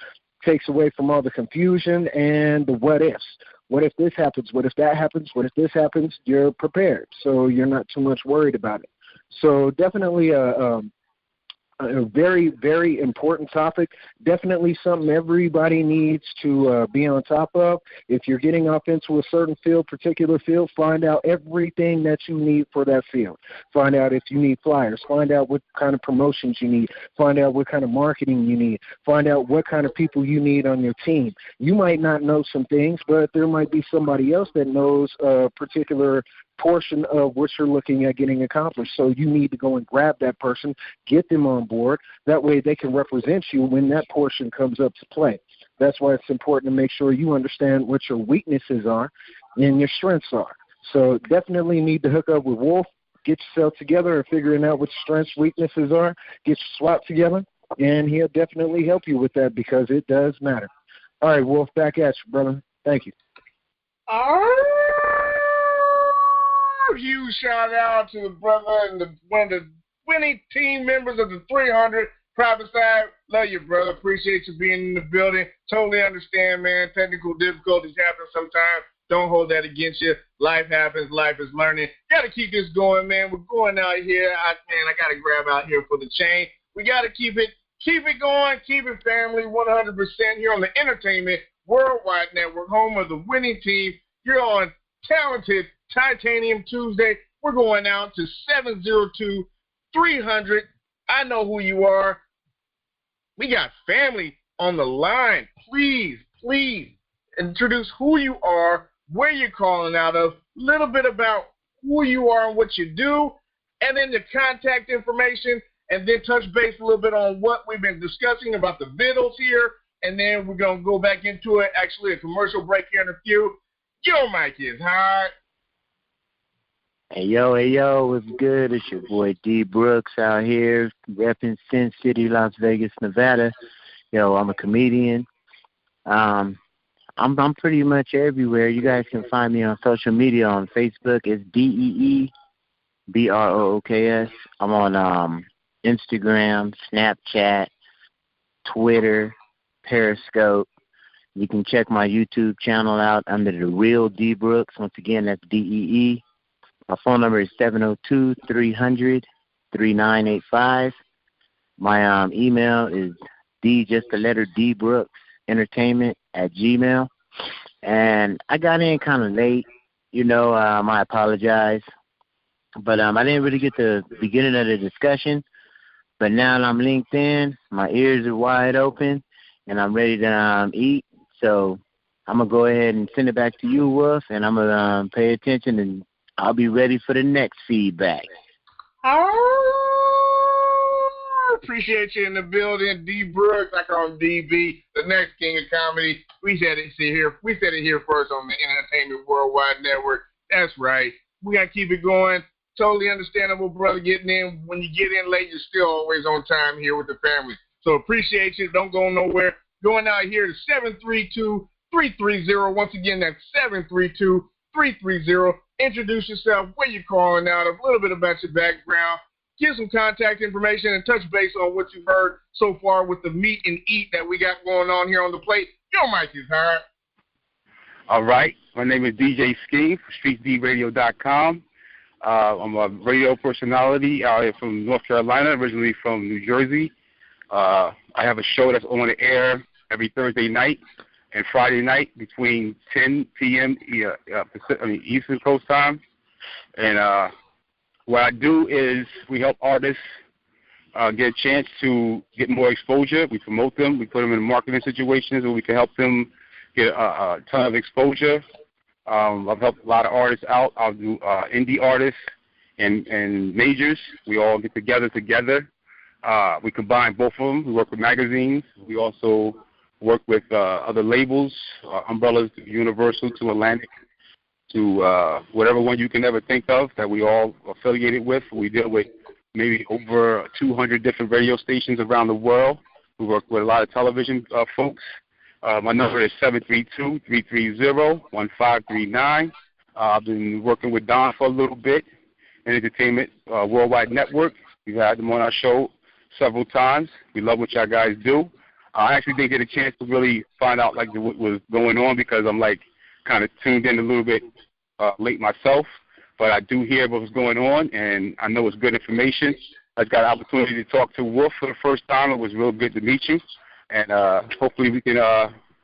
Takes away from all the confusion and the what ifs. What if this happens? What if that happens? What if this happens? You're prepared, so you're not too much worried about it. So definitely a very, very important topic. Definitely something everybody needs to be on top of. If you're getting off into a certain field, particular field, find out everything that you need for that field. Find out if you need flyers. Find out what kind of promotions you need. Find out what kind of marketing you need. Find out what kind of people you need on your team. You might not know some things, but there might be somebody else that knows a particular portion of what you're looking at getting accomplished. So you need to go and grab that person, get them on board. That way they can represent you when that portion comes up to play. That's why it's important to make sure you understand what your weaknesses are and your strengths are. So definitely need to hook up with Wolf, get yourself together and figuring out what your strengths, weaknesses are, get your SWAT together, and he'll definitely help you with that because it does matter. All right, Wolf, back at you, brother. Thank you. Huge shout out to the brother and one of the winning team members of the 300 private side. Love you, brother. Appreciate you being in the building. Totally understand, man. Technical difficulties happen sometimes. Don't hold that against you. Life happens. Life is learning. Got to keep this going, man. We're going out here. I got to grab out here for the chain. We got to keep it going. Keep it family 100% here on the Entertainment Worldwide Network, home of the winning team. You're on Talented Titanium Tuesday. We're going out to 702-300. I know who you are. We got family on the line. Please introduce who you are, where you're calling out of, a little bit about who you are and what you do, and then the contact information, and then touch base a little bit on what we've been discussing about the vittles here, and then we're going to go back into it, actually a commercial break here in a few. Your mic is hot. Hey, yo, what's good? It's your boy D. Brooks out here, repping Sin City, Las Vegas, Nevada. Yo, I'm a comedian. I'm pretty much everywhere. You guys can find me on social media. On Facebook, it's DEEBROOKS. I'm on Instagram, Snapchat, Twitter, Periscope. You can check my YouTube channel out under The Real D. Brooks. Once again, that's DEE. My phone number is 702-300-3985. My email is D Brooks Entertainment @gmail. And I got in kind of late, I apologize. But I didn't really get the beginning of the discussion. But now that I'm linked in, my ears are wide open, and I'm ready to eat. So I'm going to go ahead and send it back to you, Wolf, and I'm going to pay attention, and I'll be ready for the next feedback. Appreciate you in the building, D. Brooks. I call him DB, the next king of comedy. We said it here first on the Entertainment Worldwide Network. That's right. We got to keep it going. Totally understandable, brother, getting in. When you get in late, you're still always on time here with the family. So appreciate you. Don't go nowhere. going out here to 732-330. Once again, that's 732-330. Introduce yourself, where you're calling out, a little bit about your background, give some contact information, and touch base on what you've heard so far with the meet and eat that we got going on here on the plate. Your mic is hard. All right. My name is DJ Scheme for StreetDRadio.com. I'm a radio personality out here from North Carolina, originally from New Jersey. I have a show that's on the air every Thursday night and Friday night between 10 p.m. Eastern Coast time. And what I do is we help artists get a chance to get more exposure. We promote them. We put them in marketing situations where we can help them get a ton of exposure. I've helped a lot of artists out. I'll do indie artists and majors. We all get together. We combine both of them. We work with magazines. We also work with other labels, umbrellas, to Universal, to Atlantic, to whatever one you can ever think of that we all affiliated with. We deal with maybe over 200 different radio stations around the world. We work with a lot of television folks. My number is 732-330-1539. I've been working with Don for a little bit, Entertainment Worldwide Network. We've had them on our show several times. We love what y'all guys do. I actually didn't get a chance to really find out like what was going on because I'm like kind of tuned in a little bit late myself, but I do hear what's going on, and I know it's good information. I got an opportunity to talk to Wolf for the first time. It was real good to meet you, and hopefully we can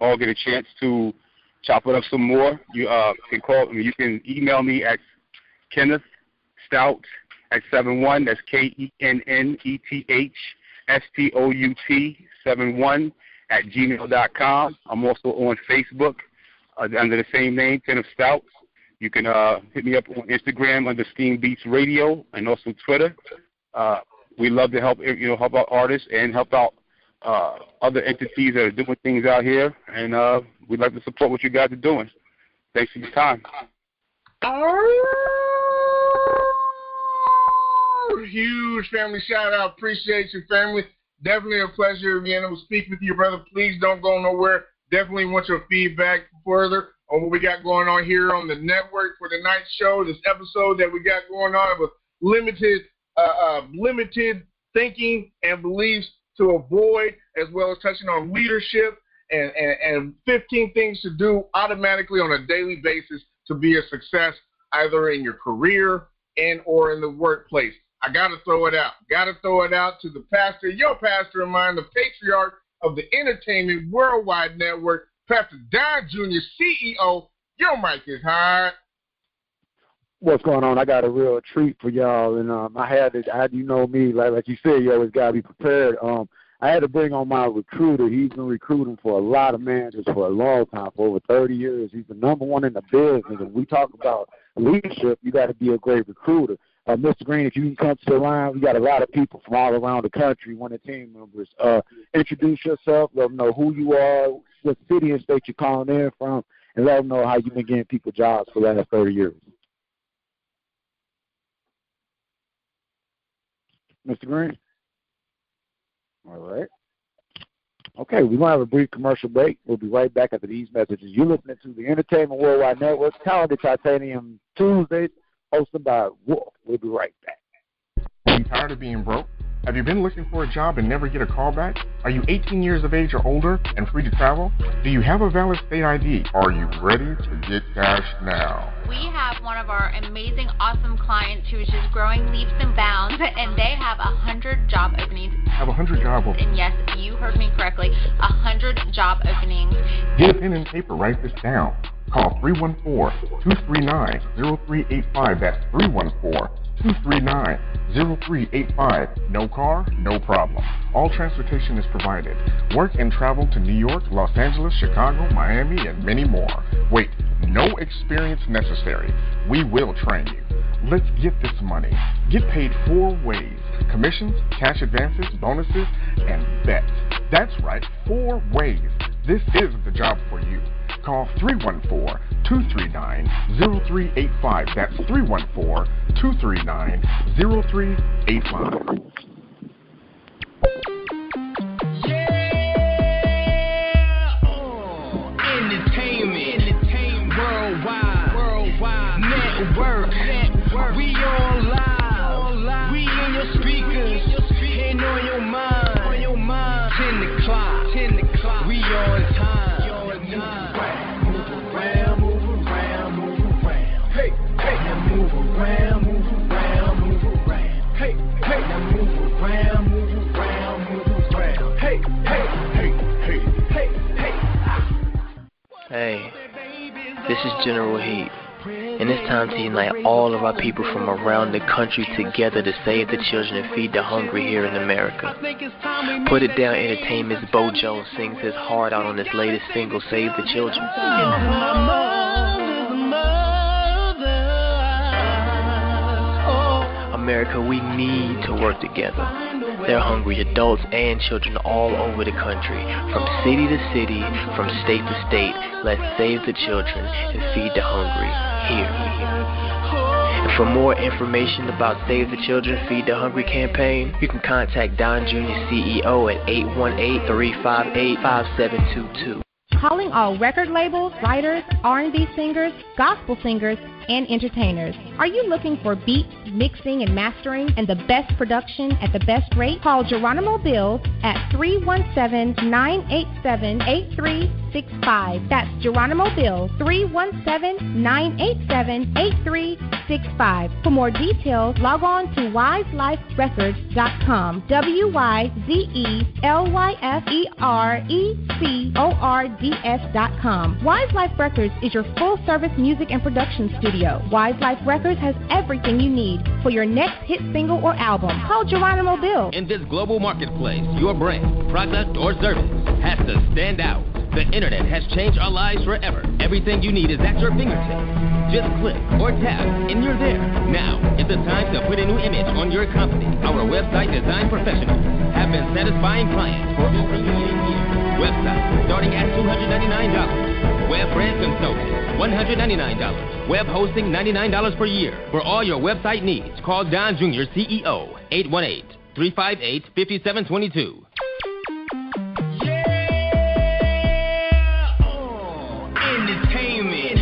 all get a chance to chop it up some more. You can call me. You can email me at Kenneth Stout at 71. That's KENNETHSTOUT 71 I'm also on Facebook under the same name, Kenneth Stout. You can hit me up on Instagram under Steam Beats Radio and also Twitter. We love to help out artists and help out other entities that are doing things out here, and we'd like to support what you guys are doing. Thanks for your time. Huge family shout out. Appreciate you, family. Definitely a pleasure being able to speak with you, brother. Please don't go nowhere. Definitely want your feedback further on what we got going on here on the network for the night show. This episode that we got going on with limited thinking and beliefs to avoid, as well as touching on leadership and 15 things to do automatically on a daily basis to be a success, either in your career and or in the workplace. I got to throw it out. Got to throw it out to the pastor, your pastor of mine, the patriarch of the Entertainment Worldwide Network, Pastor Don Jr., CEO. Your mic is hard. What's going on? I got a real treat for y'all, and I had you know me, like you said, you always got to be prepared. I had to bring on my recruiter. He's been recruiting for a lot of managers for a long time, for over 30 years. He's the number one in the business. And we talk about leadership, you got to be a great recruiter. Mr. Green, if you can come to the line, we got a lot of people from all around the country, one of the team members. Introduce yourself, let them know who you are, what city and state you're calling in from, and let them know how you've been getting people jobs for the last 30 years. Mr. Green? All right. Okay, we're going to have a brief commercial break. We'll be right back after these messages. You're listening to the Entertainment Worldwide Network, Talented Titanium Tuesdays, hosted by Wolf. We'll be right back. Are you tired of being broke? Have you been looking for a job and never get a call back? Are you 18 years of age or older and free to travel? Do you have a valid state ID? Are you ready to get cash now? We have one of our amazing, awesome clients who is just growing leaps and bounds, and they have 100 job openings. Have 100 job openings? And yes, you heard me correctly, 100 job openings. Get a pen and paper, write this down. Call 314-239-0385. That's 314-239-0385. No car, no problem. All transportation is provided. Work and travel to New York, Los Angeles, Chicago, Miami, and many more. Wait, no experience necessary. We will train you. Let's get this money. Get paid 4 ways: commissions, cash advances, bonuses, and bets. That's right, 4 ways. This is the job for you. Call 314-239-0385. That's 314-239-0385. entertainment, worldwide, network. We online, we in your speakers, and on your mind. 10 o'clock, we on time. Move around. Hey, now move around. Hey, now move around. Hey, this is General Heat, and it's time to unite all of our people from around the country together to save the children and feed the hungry here in America. Put It Down Entertainment's Bo Jones sings his heart out on his latest single, Save the Children. America, we need to work together. There are hungry adults and children all over the country, from city to city, from state to state. Let's save the children and feed the hungry here. And for more information about Save the Children, Feed the Hungry campaign, you can contact Don Jr. CEO at 818-358-5722. Calling all record labels, writers, R&B singers, gospel singers, and entertainers. Are you looking for beats, mixing, and mastering, and the best production at the best rate? Call Geronimo Bills at 317-987-8365. That's Geronimo Bills, 317-987-8365. For more details, log on to wiseliferecords.com. WISELIFERECORDS.com. Wise Life Records is your full-service music and production studio. Wise Life Records has everything you need for your next hit single or album. Call Geronimo Bill. In this global marketplace, your brand, product, or service has to stand out. The internet has changed our lives forever. Everything you need is at your fingertips. Just click or tap and you're there. Now is the time to put a new image on your company. Our website design professionals have been satisfying clients for over 8 years. Website starting at $299. Web brand consulting, $199. Web hosting, $99 per year. For all your website needs, call Don Jr. CEO, 818-358-5722. Entertainment,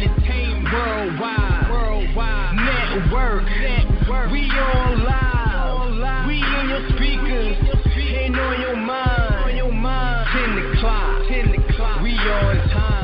worldwide, network. We online, we in your speakers, and on your mind. 10 o'clock, we on time.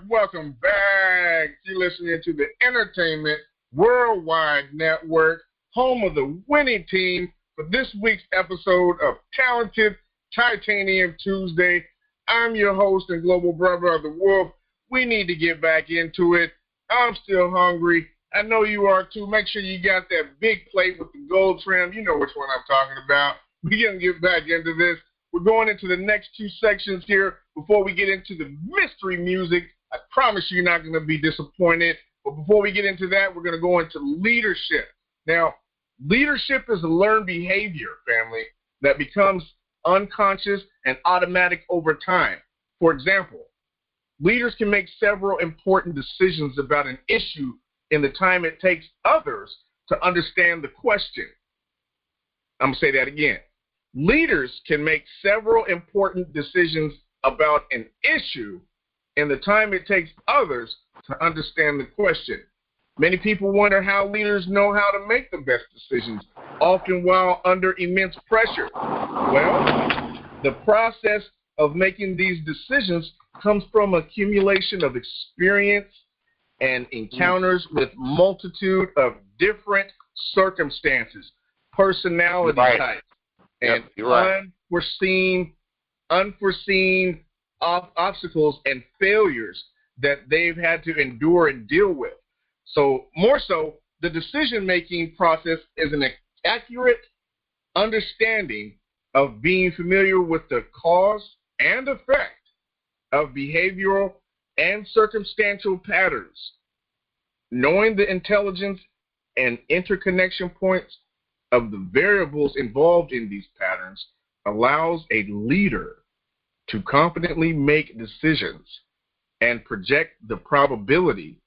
Welcome back. You're listening to the Entertainment Worldwide Network, home of the winning team, for this week's episode of Talented Titanium Tuesday. I'm your host and global brother of the wolf. We need to get back into it. I'm still hungry. I know you are too. Make sure you got that big plate with the gold trim. You know which one I'm talking about. We're going to get back into this. We're going into the next two sections here before we get into the mystery music. I promise you're not going to be disappointed. But before we get into that, we're going to go into leadership. Now, leadership is a learned behavior, family, that becomes unconscious and automatic over time. For example, leaders can make several important decisions about an issue in the time it takes others to understand the question. I'm going to say that again. Leaders can make several important decisions about an issue in the time it takes others to understand the question. Many people wonder how leaders know how to make the best decisions, often while under immense pressure. Well, the process of making these decisions comes from accumulation of experience and encounters with multitude of different circumstances, personality types, and unforeseen obstacles and failures that they've had to endure and deal with. So more so, the decision-making process is an accurate understanding of being familiar with the cause and effect of behavioral and circumstantial patterns, knowing the intelligence and interconnection points of the variables involved in these patterns allows a leader to confidently make decisions and project the probability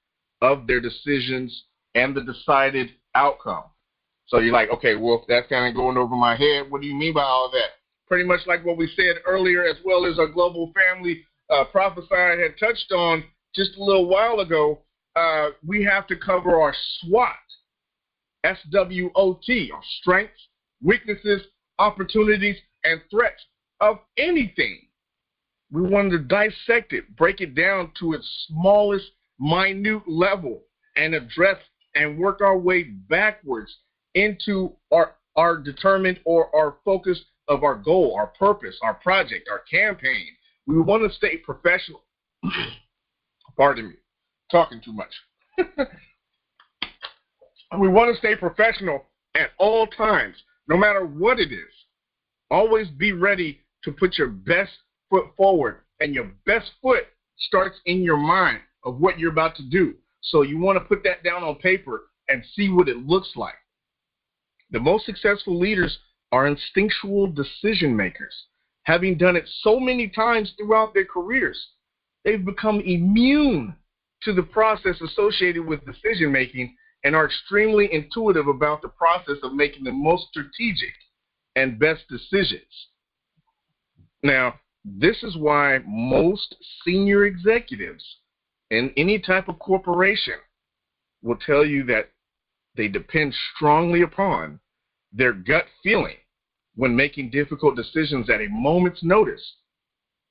of their decisions and the decided outcome. So you're like, okay, well, that's kind of going over my head. What do you mean by all that? Pretty much like what we said earlier, as well as our global family prophesied had touched on just a little while ago. We have to cover our SWOT, SWOT, our strengths, weaknesses, opportunities, and threats of anything. We wanted to dissect it, break it down to its smallest, minute level, and address and work our way backwards into our determined or our focus of our goal, our purpose, our project, our campaign. We want to stay professional. Pardon me, talking too much. We want to stay professional at all times, no matter what it is. Always be ready to put your best foot forward, and your best foot starts in your mind of what you're about to do. So you want to put that down on paper and see what it looks like. The most successful leaders are instinctual decision makers. Having done it so many times throughout their careers, they've become immune to the process associated with decision making and are extremely intuitive about the process of making the most strategic and best decisions. Now, this is why most senior executives in any type of corporation will tell you that they depend strongly upon their gut feeling when making difficult decisions at a moment's notice.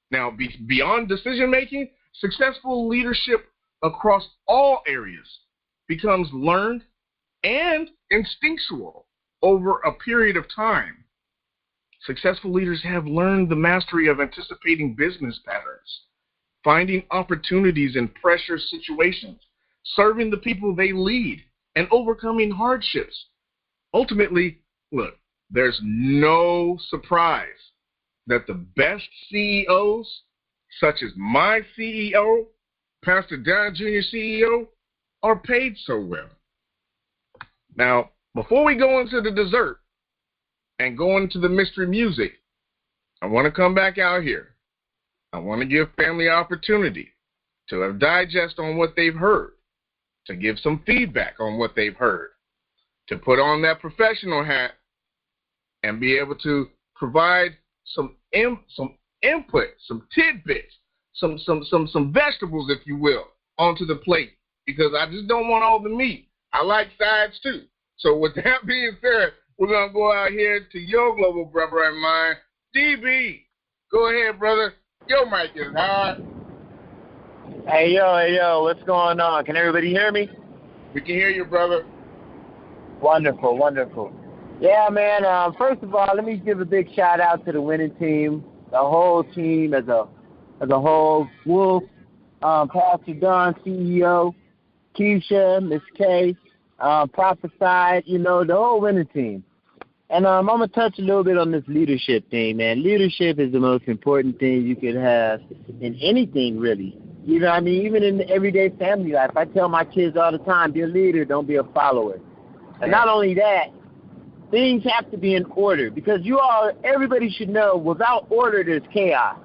Now, beyond decision making, successful leadership across all areas becomes learned and instinctual over a period of time. Successful leaders have learned the mastery of anticipating business patterns, finding opportunities in pressure situations, serving the people they lead, and overcoming hardships. Ultimately, look, there's no surprise that the best CEOs, such as my CEO, Pastor Don Jr. CEO, are paid so well. Now, before we go into the dessert and go into the mystery music, I want to come back out here. I want to give family opportunity to have digest on what they've heard, to give some feedback on what they've heard, to put on that professional hat and be able to provide some input, some tidbits, some vegetables, if you will, onto the plate, because I just don't want all the meat. I like sides too. So with that being said, we're going to go out here to your global brother and mine, DB. Go ahead, brother. Your mic is hot. Hey, yo, what's going on? Can everybody hear me? We can hear you, brother. Wonderful. Yeah, man, first of all, let me give a big shout out to the winning team, the whole team as a whole. Wolf, Pastor Don, CEO, Keisha, Miss K, Prophesied, the whole winning team. And I'm going to touch a little bit on this leadership thing, man. Leadership is the most important thing you could have in anything, really. You know what I mean? Even in the everyday family life. I tell my kids all the time, be a leader, don't be a follower. And not only that, things have to be in order, because everybody should know, without order, there's chaos.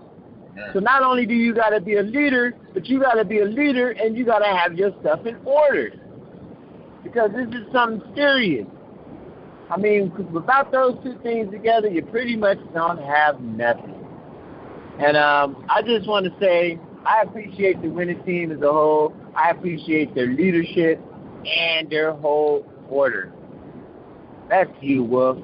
So not only do you got to be a leader, but you got to be a leader and you got to have your stuff in order, because this is something serious. I mean, without those two things together, you pretty much don't have nothing. And I just want to say, I appreciate the winning team as a whole. I appreciate their leadership and their whole order. That's you, Wolf.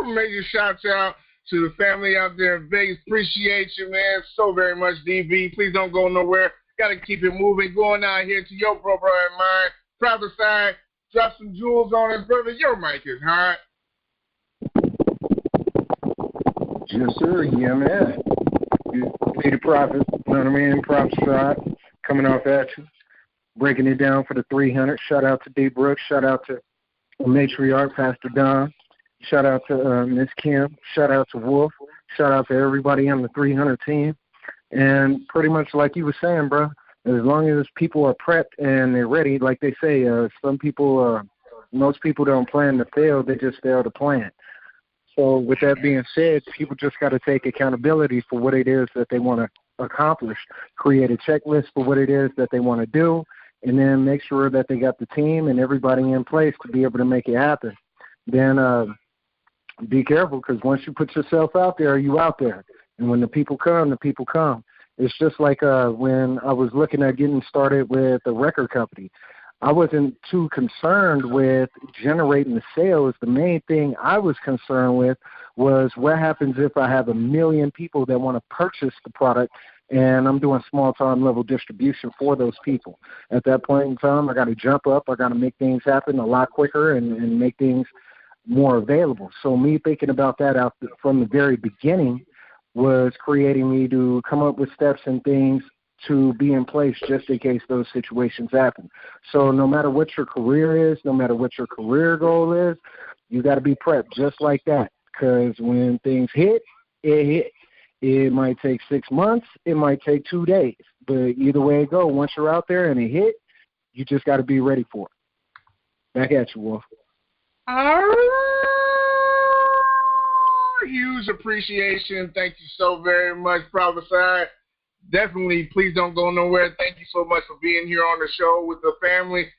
Major shouts out to the family out there in Vegas. Appreciate you, man, so very much, DB. Please don't go nowhere. Got to keep it moving. Going out here to your brother and mine. Prophesy, drop some jewels on us, brother. Your mic is hot. Yes, sir. Yeah, man. You be the prophet. You know what I mean? Prophesy. Coming off at you. Breaking it down for the 300. Shout out to D. Brooks. Shout out to Matriarch, Pastor Don. Shout out to Miss Kim. Shout out to Wolf. Shout out to everybody on the 300 team. And pretty much like you were saying, bro, As long as people are prepped and they're ready, like they say, most people don't plan to fail, they just fail to plan. So with that being said, people just got to take accountability for what it is that they want to accomplish, create a checklist for what it is that they want to do, and then make sure that they got the team and everybody in place to be able to make it happen. Then be careful, because once you put yourself out there, you out there. And when the people come, the people come. It's just like when I was looking at getting started with a record company. I wasn't too concerned with generating the sales. The main thing I was concerned with was what happens if I have 1 million people that want to purchase the product and I'm doing small-time level distribution for those people. At that point in time, I got to jump up. I got to make things happen a lot quicker and make things more available. So me thinking about that out from the very beginning was creating me to come up with steps and things to be in place just in case those situations happen. So no matter what your career is, no matter what your career goal is, you got to be prepped just like that, because when things hit, it hit. It might take 6 months. It might take 2 days. But either way it go, once you're out there and it hit, you just got to be ready for it. Back at you, Wolf. Huge appreciation. Thank you so very much, Prophesy. Definitely, please don't go nowhere. Thank you so much for being here on the show with the family.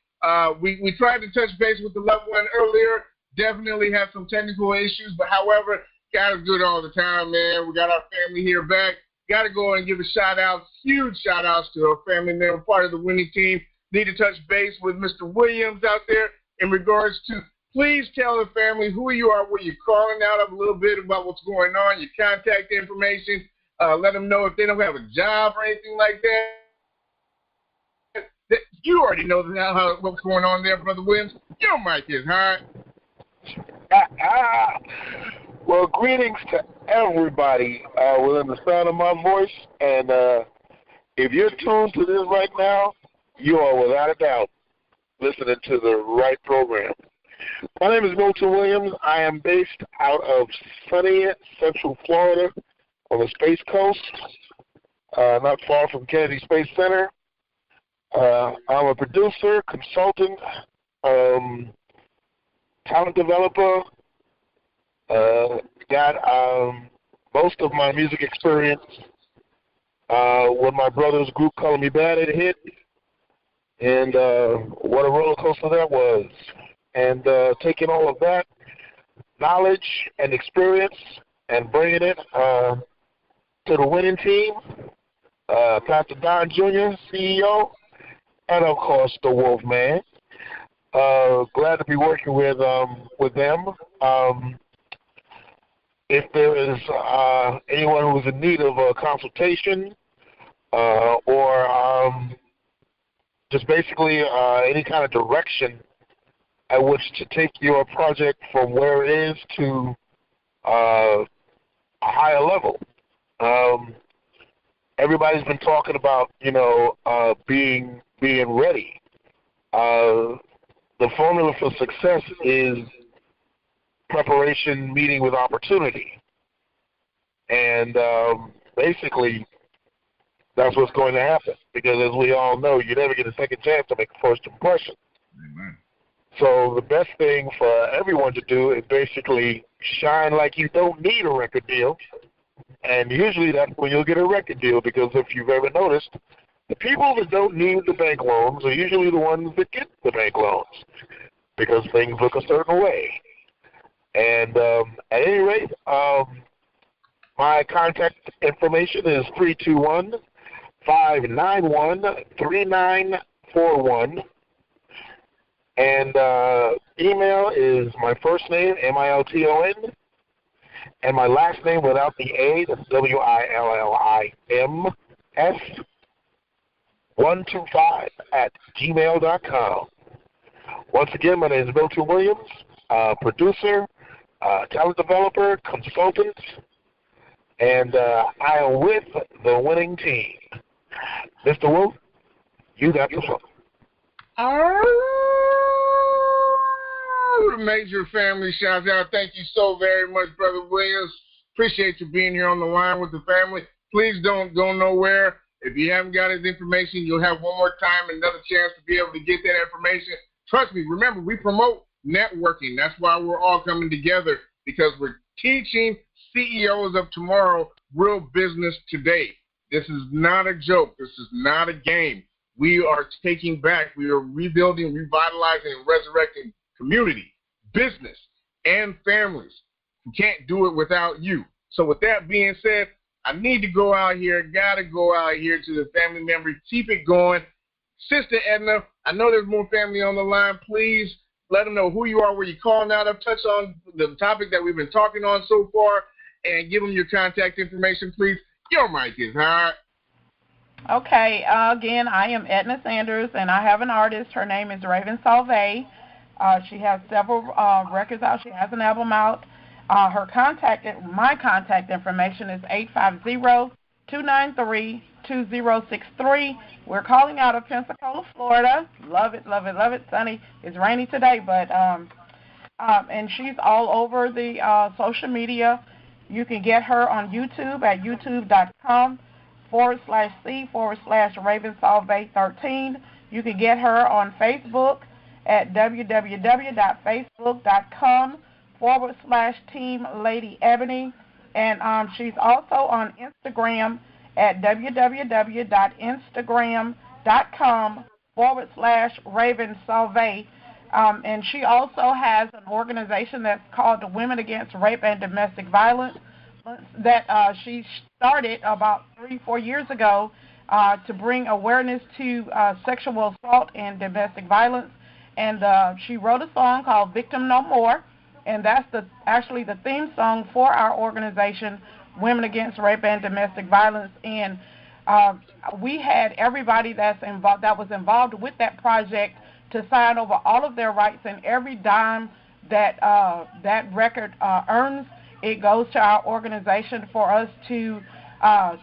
We tried to touch base with the loved one earlier. Definitely have some technical issues, but however, God is good all the time, man. We got our family here back. Got to go and give a shout-out, huge shout-outs to our family member, part of the winning team. Need to touch base with Mr. Williams out there in regards to, please tell the family who you are, where you're calling out of, a little bit about what's going on, your contact information. Let them know if they don't have a job or anything like that. You already know what's going on there, Brother Williams. Your mic is hot. Well, greetings to everybody within the sound of my voice. And if you're tuned to this right now, you are without a doubt listening to the right program. My name is Milton Williams. I am based out of sunny Central Florida on the Space Coast, not far from Kennedy Space Center. I'm a producer, consultant, talent developer. Got most of my music experience when my brother's group Color Me Bad had hit, and what a roller coaster that was. And taking all of that knowledge and experience and bringing it to the winning team, Pastor Don Jr., CEO, and of course the Wolf Man. Glad to be working with them. If there is anyone who is in need of a consultation or just basically any kind of direction at which to take your project from where it is to a higher level. Everybody's been talking about, being ready. The formula for success is preparation meeting with opportunity. And basically, that's what's going to happen. Because as we all know, you never get a second chance to make a first impression. Amen. So the best thing for everyone to do is basically shine like you don't need a record deal. And usually that's when you'll get a record deal, because if you've ever noticed, the people that don't need the bank loans are usually the ones that get the bank loans, because things look a certain way. And at any rate, my contact information is 321-591-3941. And email is my first name, Milton, and my last name without the A, that's WILLIMS, 125@gmail.com. Once again, my name is Milton Williams, producer, talent developer, consultant, and I am with the winning team. Mr. Wolf, you got the phone. Major family shouts out. Thank you so very much, Brother Williams. Appreciate you being here on the line with the family. Please don't go nowhere. If you haven't got his information, you'll have one more time, another chance to be able to get that information. Trust me, remember, we promote networking. That's why we're all coming together, because we're teaching CEOs of tomorrow real business today. This is not a joke. This is not a game. We are taking back. We are rebuilding, revitalizing, and resurrecting community, business, and families. We can't do it without you. So with that being said, I need to go out here, got to go out here to the family member, keep it going. Sister Edna, I know there's more family on the line. Please let them know who you are, where you're calling out of, touch on the topic that we've been talking on so far, and give them your contact information, please. Your mic is hot. Okay, again, I am Edna Sanders, and I have an artist. Her name is Raven Salve. She has several records out. She has an album out. My contact information is 850-293-2063. We're calling out of Pensacola, Florida. Love it, love it, love it. Sunny. It's rainy today, but and she's all over the social media. You can get her on YouTube at youtube.com/C/RavenSalve13. You can get her on Facebook at www.facebook.com/Team Lady Ebony. And she's also on Instagram at www.instagram.com/RavenSalve. And she also has an organization that's called the Women Against Rape and Domestic Violence that she started about 3-4 years ago to bring awareness to sexual assault and domestic violence. And she wrote a song called Victim No More, and that's actually the theme song for our organization, Women Against Rape and Domestic Violence. And we had everybody that was involved with that project to sign over all of their rights, and every dime that that record earns, it goes to our organization for us to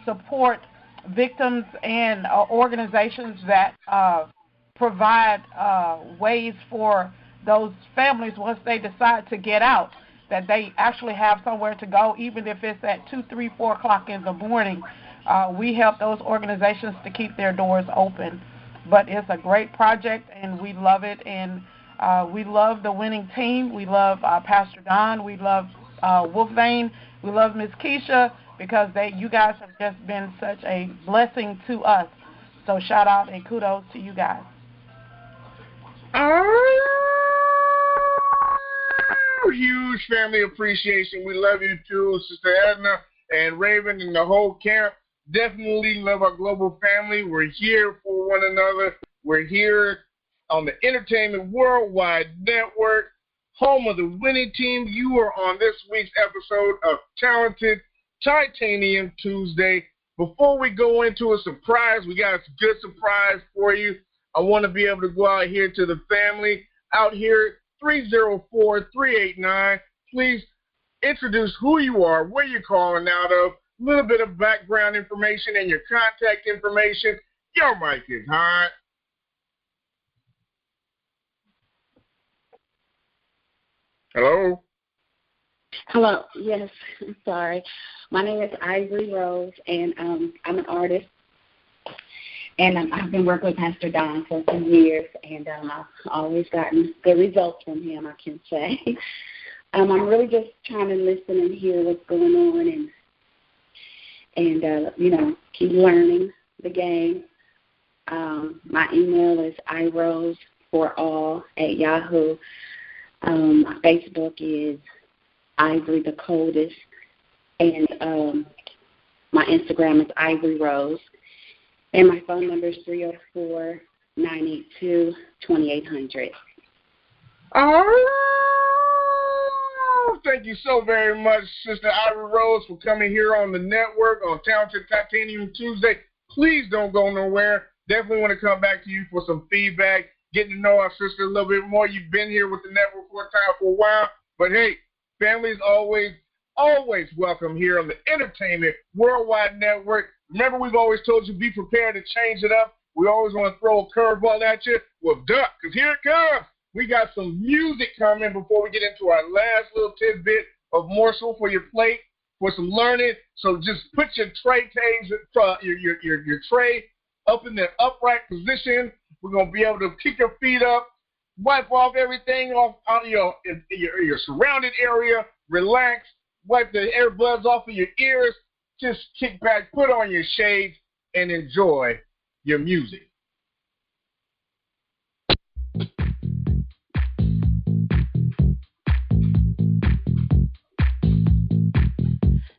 support victims and organizations that provide ways for those families, once they decide to get out, that they actually have somewhere to go, even if it's at 2, 3, 4 o'clock in the morning. We help those organizations to keep their doors open. But it's a great project, and we love it, and we love the winning team. We love Pastor Don. We love Wolfvane. We love Miss Keisha, because you guys have just been such a blessing to us. So shout out and kudos to you guys. Oh, huge family appreciation. We love you too, Sister Edna and Raven and the whole camp. Definitely love our global family. We're here for one another. We're here on the Entertainment Worldwide Network, home of the winning team. You are on this week's episode of Talented Titanium Tuesday. Before we go into a surprise, we got a good surprise for you. I want to be able to go out here to the family out here, 304-389. Please introduce who you are, where you're calling out of, a little bit of background information and your contact information. Your mic is hot. Hello? Hello. Yes, I'm sorry. My name is Ivory Rose, and I'm an artist. And I've been working with Pastor Don for some years, and I've always gotten good results from him, I can say. I'm really just trying to listen and hear what's going on and keep learning the game. My email is irose4all@yahoo. My Facebook is Ivory the Coldest, and my Instagram is Ivory Rose. And my phone number is 304-982-2800. Oh, thank you so very much, Sister Ivory Rose, for coming here on the network on Talented Titanium Tuesday. Please don't go nowhere. Definitely want to come back to you for some feedback, getting to know our sister a little bit more. You've been here with the network for a while. But, hey, family's always welcome here on the Entertainment Worldwide Network. Remember, we've always told you, be prepared to change it up. We always want to throw a curveball at you. Well, duck, because here it comes. We got some music coming before we get into our last little tidbit of morsel for your plate. for some learning. So just put your tray your tray up in the upright position. We're gonna be able to kick your feet up, wipe off everything off out of your surrounded area. Relax, wipe the airbuds off of your ears. Just kick back, put on your shades, and enjoy your music.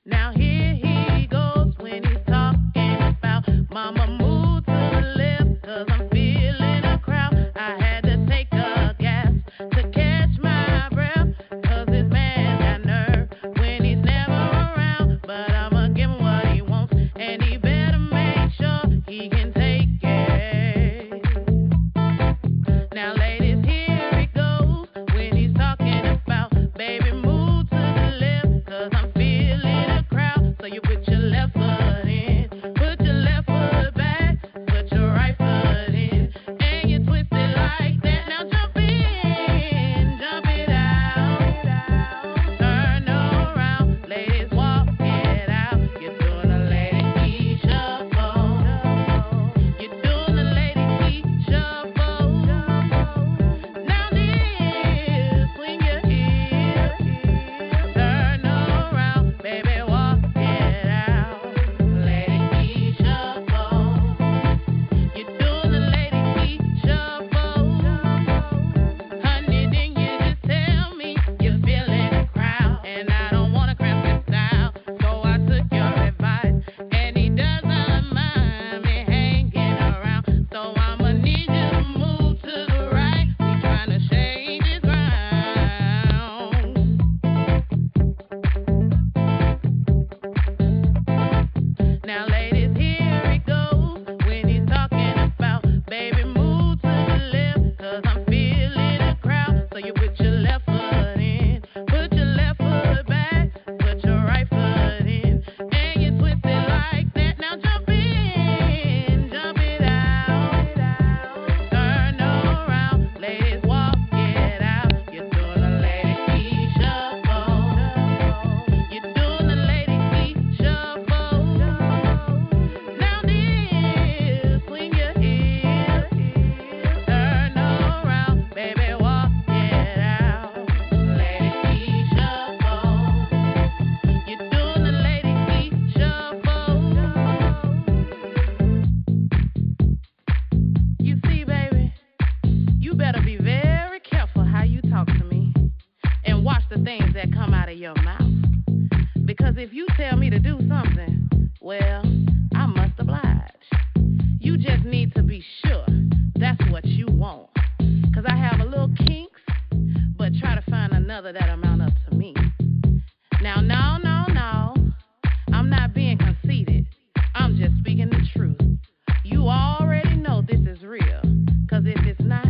Now here he goes when he's talking about mama move to the left, 'cause I'm feeling a crowd. I had to take a gas to catch my breath, 'cause this man got nerve when he's never around. But I'ma give him what he wants, and he better make sure he can take it. Now ladies, here it goes when he's talking about baby move to the left, 'cause I'm feeling a crowd. So you put your left foot in, put your left foot back, put your right foot in, and you twist it like that. Now jump in, jump it out, turn around, ladies walk it out. You're doing a lady shuffle, you're doing a lady shuffle. Now this, swing your hips, turn around, baby walk it out, lady shuffle. You're doing a lady shuffle, honey. Then you just tell me you're feeling the crowd, and I don't wanna cramp your style, so I took your advice, and he doesn't mind me hanging around. So I'ma need you to move to the right. We tryna shade this ground. Now ladies, here it goes when he's talking about baby move to the left, 'cause I'm feeling a crowd. So you put your left foot in, put your left foot back, put your right foot in, and you twist it like that. Now jump in, jump it out, turn around, ladies walk it out. You're doing a lady shuffle, you're doing a lady shuffle. Now this, swing your hips, turn around, baby walk it out, lady shuffle. You're doing a lady shuffle. You see, baby, you better be very careful how you talk to me, and watch the things that come out of your mouth. Because if you tell me to do something, well, I must oblige. You just need to be sure that's what you want. 'Cause I have a little kinks, but try to find another that'll mount up to me. Now, no, I'm not being conceited. I'm just speaking the truth. You already know this is real. 'Cause if it's not,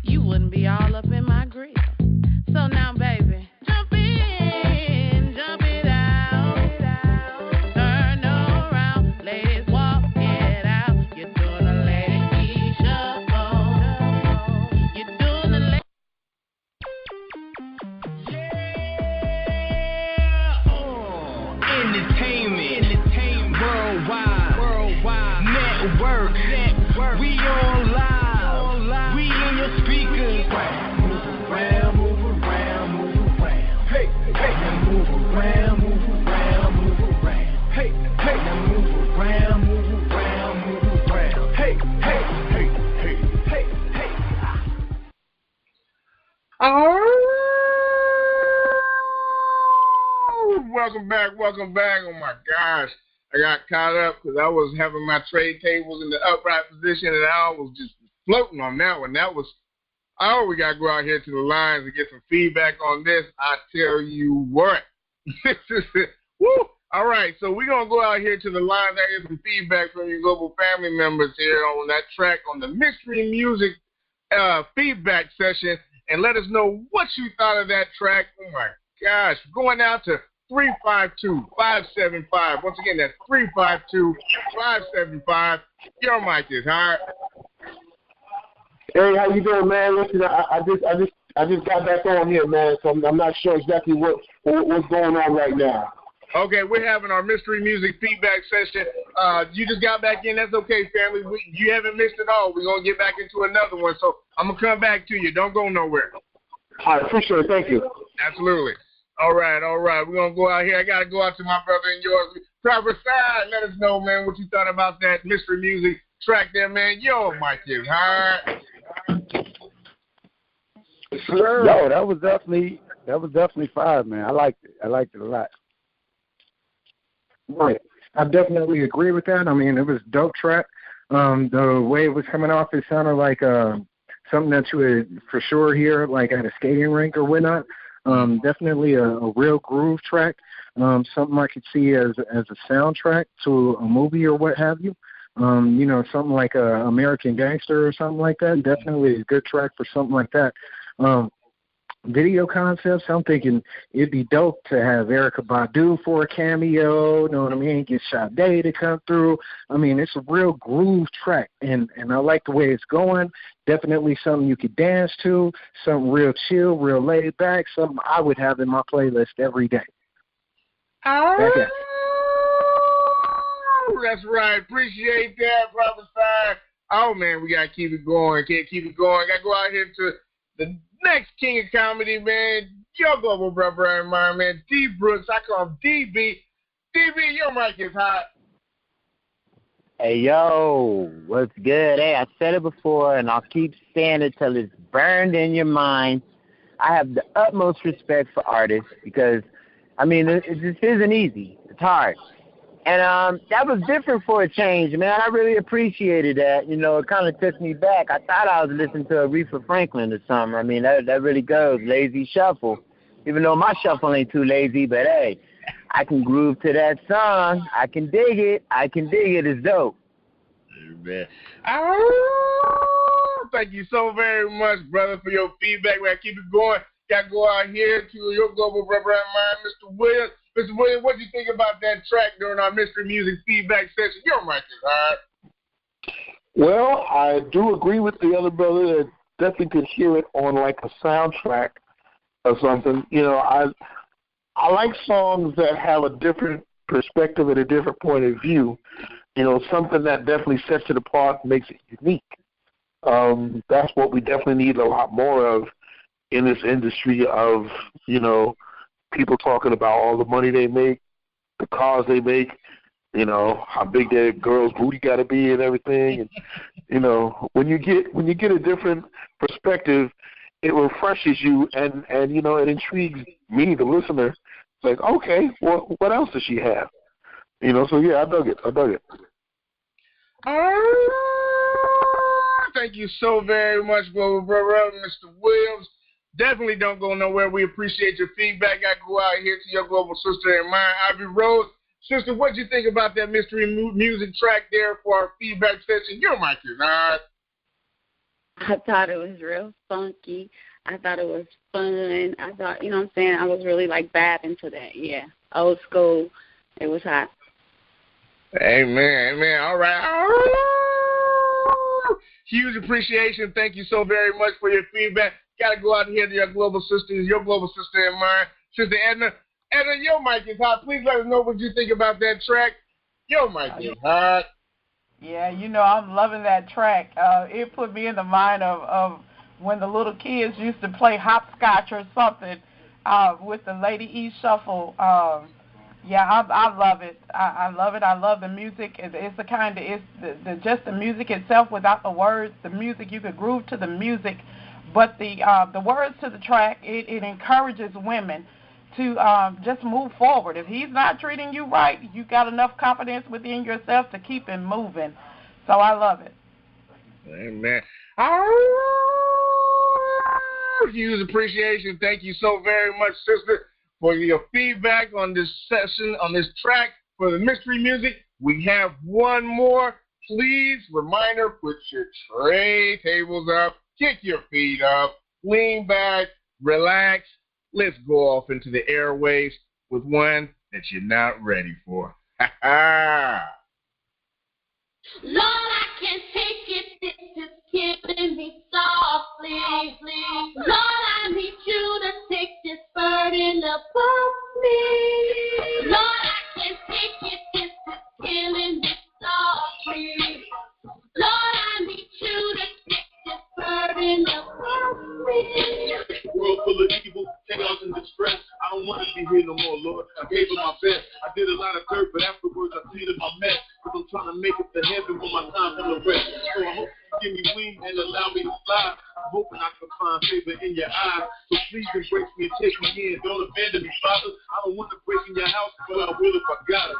you wouldn't be all up in my grill. So now, baby, jump in, jump it out, turn around, ladies walk it out. You're doing a lady shuffle, you're doing a lady. Entertainment, worldwide, network, we on live, we in your speakers. Move around, move around, move around. Hey, now move around, move around, move around. Hey, now move around, move around, move around. Hey. Welcome back. Oh my gosh, I got caught up because I was having my tray tables in the upright position, and I was just floating on that one. We got to go out here to the lines and get some feedback on this. I tell you what. Woo! All right, so we're going to go out here to the lines and get some feedback from your global family members here on that track on the Mystery Music feedback session, and let us know what you thought of that track. Oh my gosh, going out to 352-575. Once again, that's 352-575. Your mic is hot. Hey, how you doing, man? Listen, I just got back on here, man. So I'm not sure exactly what's going on right now. Okay, we're having our mystery music feedback session. You just got back in. That's okay, family. You haven't missed it all. We're going to get back into another one. So I'm going to come back to you. Don't go nowhere. I appreciate it. Thank you. Absolutely. All right. We're going to go out here. I got to go out to my brother and yours. Prophesy. Let us know, man, what you thought about that mystery music track there, man. Yo, Mike is high. Yo, that was definitely fire, man. I liked it a lot. Right. I definitely agree with that. I mean, it was a dope track. The way it was coming off, it sounded like something that you would for sure hear like at a skating rink or whatnot. Definitely a real groove track. Something I could see as a soundtrack to a movie or what have you. Something like American Gangster or something like that. Definitely a good track for something like that. Video concepts, I'm thinking it'd be dope to have Erykah Badu for a cameo, you know what I mean? Get Sade to come through. I mean, it's a real groove track, and I like the way it's going. Definitely something you could dance to, something real chill, real laid back, something I would have in my playlist every day. Oh, that's right. Appreciate that, Prophesy. Oh, man, we got to keep it going. Can't keep it going. Got to go out here to the next king of comedy, man, your global brother and mine, man, D. Brooks. I call him DB. DB, your mic is hot. Hey, yo, what's good? Hey, I said it before, and I'll keep saying it till it's burned in your mind. I have the utmost respect for artists because, I mean, it just isn't easy. It's hard. And that was different for a change, man. I really appreciated that. It kind of took me back. I thought I was listening to Aretha Franklin or something. I mean, that really goes. Lazy shuffle. Even though my shuffle ain't too lazy, but, hey, I can groove to that song. I can dig it. It's dope. Man. Thank you so very much, brother, for your feedback. We're going to keep it going. Got to go out here to your global brother and mine, Mr. Williams. Mr. Williams, what do you think about that track during our mystery music feedback session? Your mic is hot. Well, I do agree with the other brother that definitely could hear it on like a soundtrack or something. I like songs that have a different perspective and a different point of view. Something that definitely sets it apart, makes it unique. That's what we definitely need a lot more of in this industry of, people talking about all the money they make, the cars they make, how big their girl's booty got to be and everything. And, when you get a different perspective, it refreshes you and it intrigues me, the listener. It's like, okay, well, what else does she have? So yeah, I dug it. Thank you so very much, Global Brother, Mr. Williams. Definitely don't go nowhere. We appreciate your feedback. I go out here to your global sister and mine, Ivy Rose. Sister, what do you think about that mystery music track there for our feedback session? Your mic is hot. I thought it was real funky. I thought it was fun. I thought, I was really like babbing to that. Yeah, old school. It was hot. Amen. All right. Huge appreciation. Thank you so very much for your feedback. Got to go out here to your global sisters, your global sister and mine, Sister Edna. Edna, your mic is hot. Please let us know what you think about that track. Your mic is hot. Yeah, I'm loving that track. It put me in the mind of when the little kids used to play hopscotch or something with the Lady E Shuffle. Yeah, I love it. I love it. I love the music. It's the kind of, it's just the music itself without the words. The music, you could groove to the music. But the words to the track, it encourages women to just move forward. If he's not treating you right, you got enough confidence within yourself to keep him moving. So I love it. Amen. Huge appreciation. Thank you so very much, sister, for your feedback on this session, on this track for the mystery music. We have one more. Please, reminder, put your tray tables up. Kick your feet up, lean back, relax. Let's go off into the airwaves with one that you're not ready for. Ha ha! Lord, I can't take it. This is killing me softly. Lord, I need you to take this burden upon me. Lord, worry no more, Lord. I gave it my best. I did a lot of dirt, but afterwards I cleaned up my mess. Because I'm trying to make it to heaven with my time for the rest. So I hope you give me wings and allow me to fly. I'm hoping I can find favor in your eyes. So please embrace me and take me in. Don't abandon me, Father. I don't want to break in your house, but I will if I got it.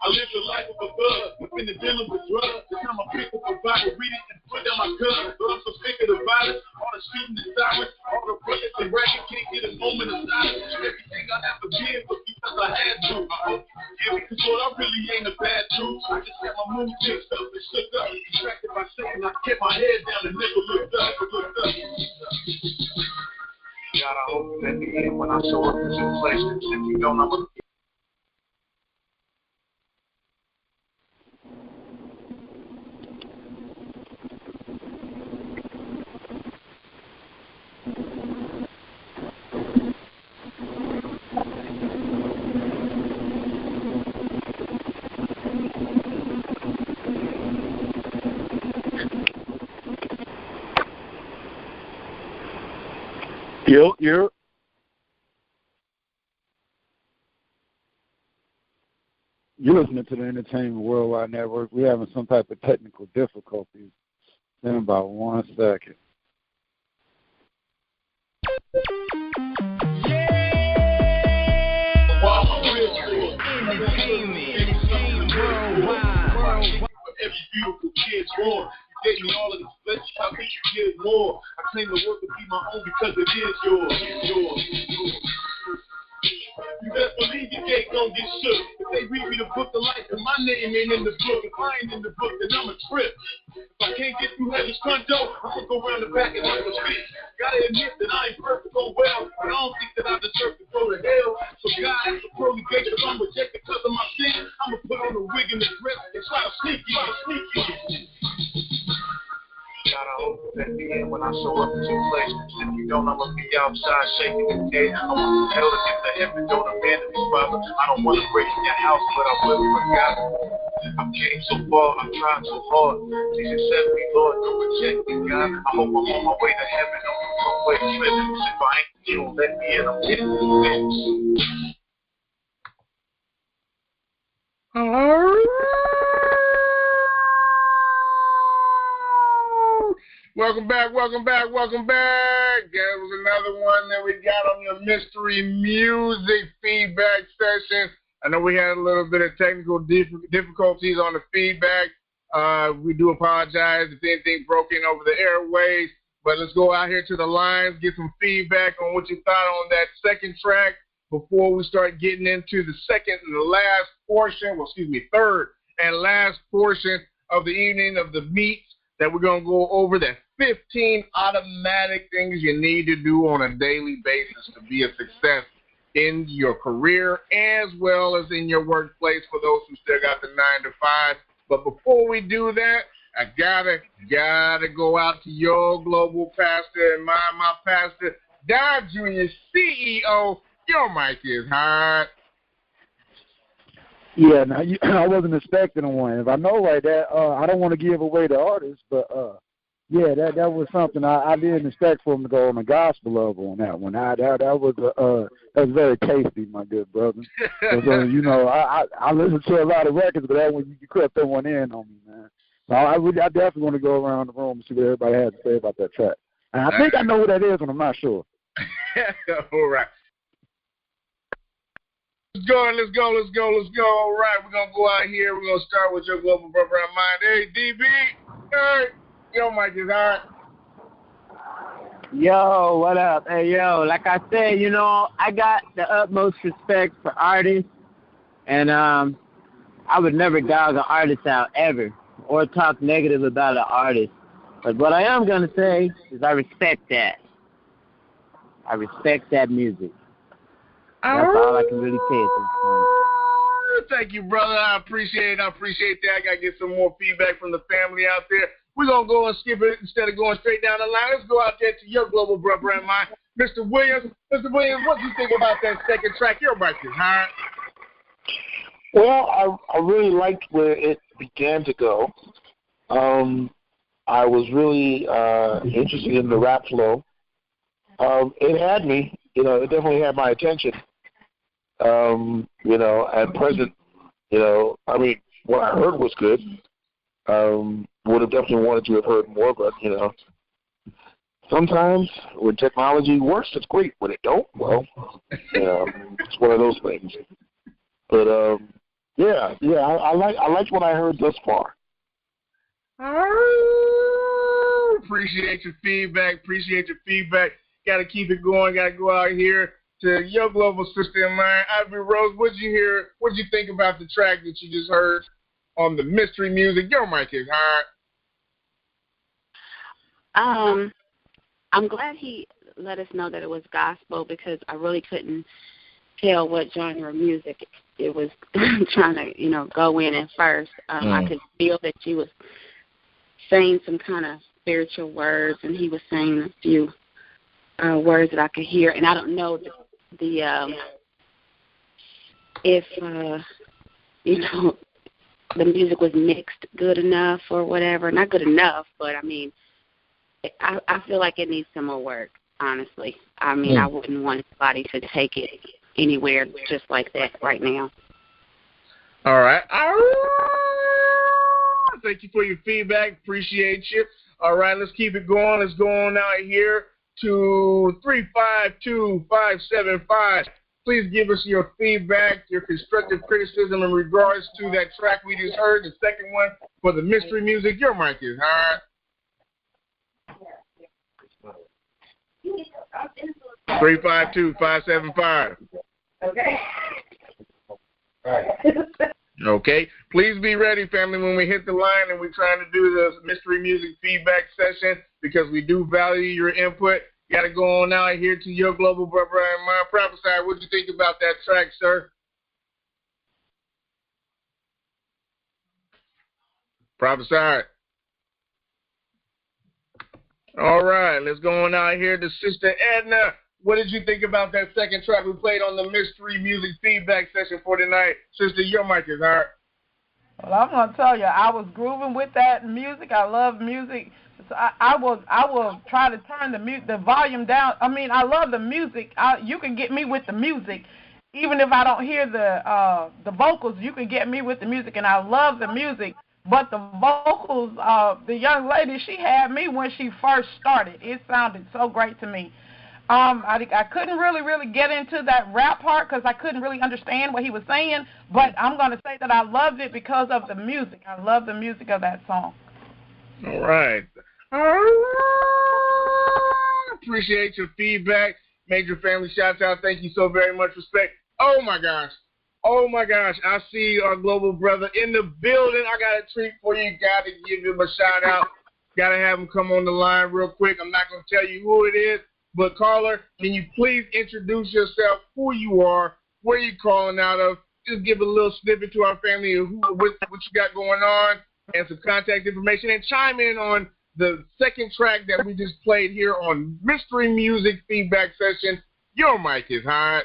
I live the life of a thug, I've been dealing with drugs. The time I pick up a Bible, read it, and put down my gun. But I'm so sick of the violence, all the shooting and sirens, all the bullets and racket, can't get a moment of silence. Everything I have to give was because I had to. I hope you forgive me, because Lord, I really ain't a bad dude. I just got my mood fixed up and shook up. Distracted by Satan, I kept my head down and never looked up. God, I hope you let me in when I show up to this place. If you don't, I'm going to... You're listening to the Entertainment Worldwide Network. We're having some type of technical difficulties. In about 1 second. Entertainment Worldwide. Every beautiful kid's born. Gave me all of this flesh, how could you give more? I claim the work to be my own because it is yours. You best believe you ain't gonna get shook. If they read me the book of life and my name ain't in the book, if I ain't in the book, then I'm a trip. If I can't get through heaven's front door, I'm gonna go around the back and have a fit. Gotta admit that I ain't perfect, oh well, but I don't think that I deserve to go to hell. So God, as a pearly gate, if I'm rejected because of my sin, I'm gonna put on a wig and a dress and try to sneak you. God, I hope you let me in when I show up to your place. If you don't, I'm gonna be outside shaking his head. I want hell to get to heaven, don't abandon me, Father. I don't want to break in your house, but I will if I got it. I came so far, I tried so hard. Please accept me, Lord, don't reject me, God. I hope I'm on my way to heaven, don't come away slipping. If I ain't you, let me in, I'm getting this. Welcome back. That was another one that we got on your mystery music feedback session. I know we had a little bit of technical difficulties on the feedback. We do apologize if anything broke in over the airways, but let's go out here to the lines, get some feedback on what you thought on that second track before we start getting into the third and last portion of the evening of the meets that we're going to go over the 15 automatic things you need to do on a daily basis to be a success in your career as well as in your workplace for those who still got the 9 to 5. But before we do that, I gotta go out to your global pastor and my pastor, Don Jr., CEO. Your mic is hot. Yeah, now I wasn't expecting one. If I know right, that I don't want to give away the artist, but yeah, that was something I didn't expect for him to go on the gospel level on that one. That was very tasty, my good brother. So, you know, I listen to a lot of records, but that one you crept that one in on me, man. So I definitely want to go around the room and see what everybody has to say about that track. And I think I know what that is, and I'm not sure. All right. Let's go. All right, we're going to go out here. We're going to start with your global brother of mine. Hey, DB. Hey, your mic is hot. Yo, what up? Hey, yo, like I said, you know, I got the utmost respect for artists, and I would never dog an artist out ever or talk negative about an artist. But what I am going to say is I respect that. I respect that music. That's all I can really say at this point. Thank you, brother. I appreciate that. I got to get some more feedback from the family out there. We're going to go and skip it instead of going straight down the line. Let's go out there to your global brother and mine, Mr. Williams. Mr. Williams, what do you think about that second track? Your mic is hot. Well, I really liked where it began to go. I was really interested in the rap flow. It had me. it definitely had my attention. At present, I mean, what I heard was good. Would have definitely wanted to have heard more, but, sometimes when technology works, it's great. When it don't, well, it's one of those things. But, I liked what I heard thus far. Appreciate your feedback. Got to keep it going. Got to go out here to your global sister in mine, Ivory Rose. What'd you hear? What'd you think about the track that you just heard on the mystery music? Your mic is hot. I'm glad he let us know that it was gospel because I really couldn't tell what genre of music it was trying to, go in at first. I could feel that she was saying some kind of spiritual words, and he was saying a few words that I could hear. And I don't know if the music was mixed good enough or whatever. Not good enough, but I mean, I feel like it needs some more work, honestly. I mean, I wouldn't want anybody to take it anywhere just like that right now. All right. Thank you for your feedback. Appreciate you. All right, let's keep it going. Let's go on out here to 352-575. Please give us your feedback, your constructive criticism in regards to that track we just heard, the second one for the mystery music. Your mic is hot. 352-575. Okay. Okay. Please be ready, family, when we hit the line and we're trying to do the mystery music feedback session because we do value your input. You got to go on out here to your global brother and mine. Prophesy, what do you think about that track, sir? Prophesy. All right, let's go on out here to Sister Edna. What did you think about that second track we played on the mystery music feedback session for tonight? Sister, your mic is hot. Well, I'm going to tell you, I was grooving with that music. I love music. So I will try to turn the volume down. I mean, I love the music. You can get me with the music. Even if I don't hear the vocals, you can get me with the music, and I love the music. But the vocals, the young lady, she had me when she first started. It sounded so great to me. I couldn't really get into that rap part because I couldn't really understand what he was saying, but I'm going to say that I loved it because of the music. I love the music of that song. All right. Appreciate your feedback. Major family shouts out. Thank you so very much. Respect. Oh, my gosh. I see our global brother in the building. I got a treat for you. Got to give him a shout out. Got to have him come on the line real quick. I'm not going to tell you who it is. But, caller, can you please introduce yourself, who you are, where you calling out of? Just give a little snippet to our family of what you got going on and some contact information, and chime in on the second track that we just played here on Mystery Music Feedback Session. Your mic is hot.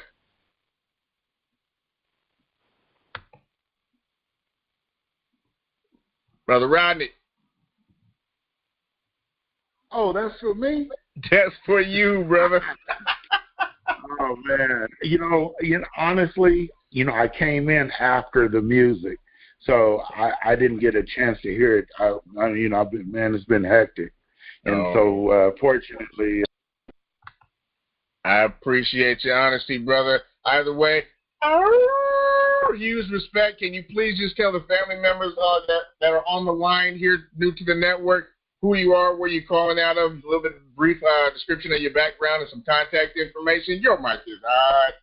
Brother Rodney. Oh, that's for me? That's for you, brother. Oh, man. Honestly, I came in after the music, so I didn't get a chance to hear it. It's been hectic. And so, fortunately. I appreciate your honesty, brother. Either way, use respect. Can you please just tell the family members that are on the line here, new to the network, who you are, where you're calling out of, a little bit of brief description of your background and some contact information. Your mic is hot.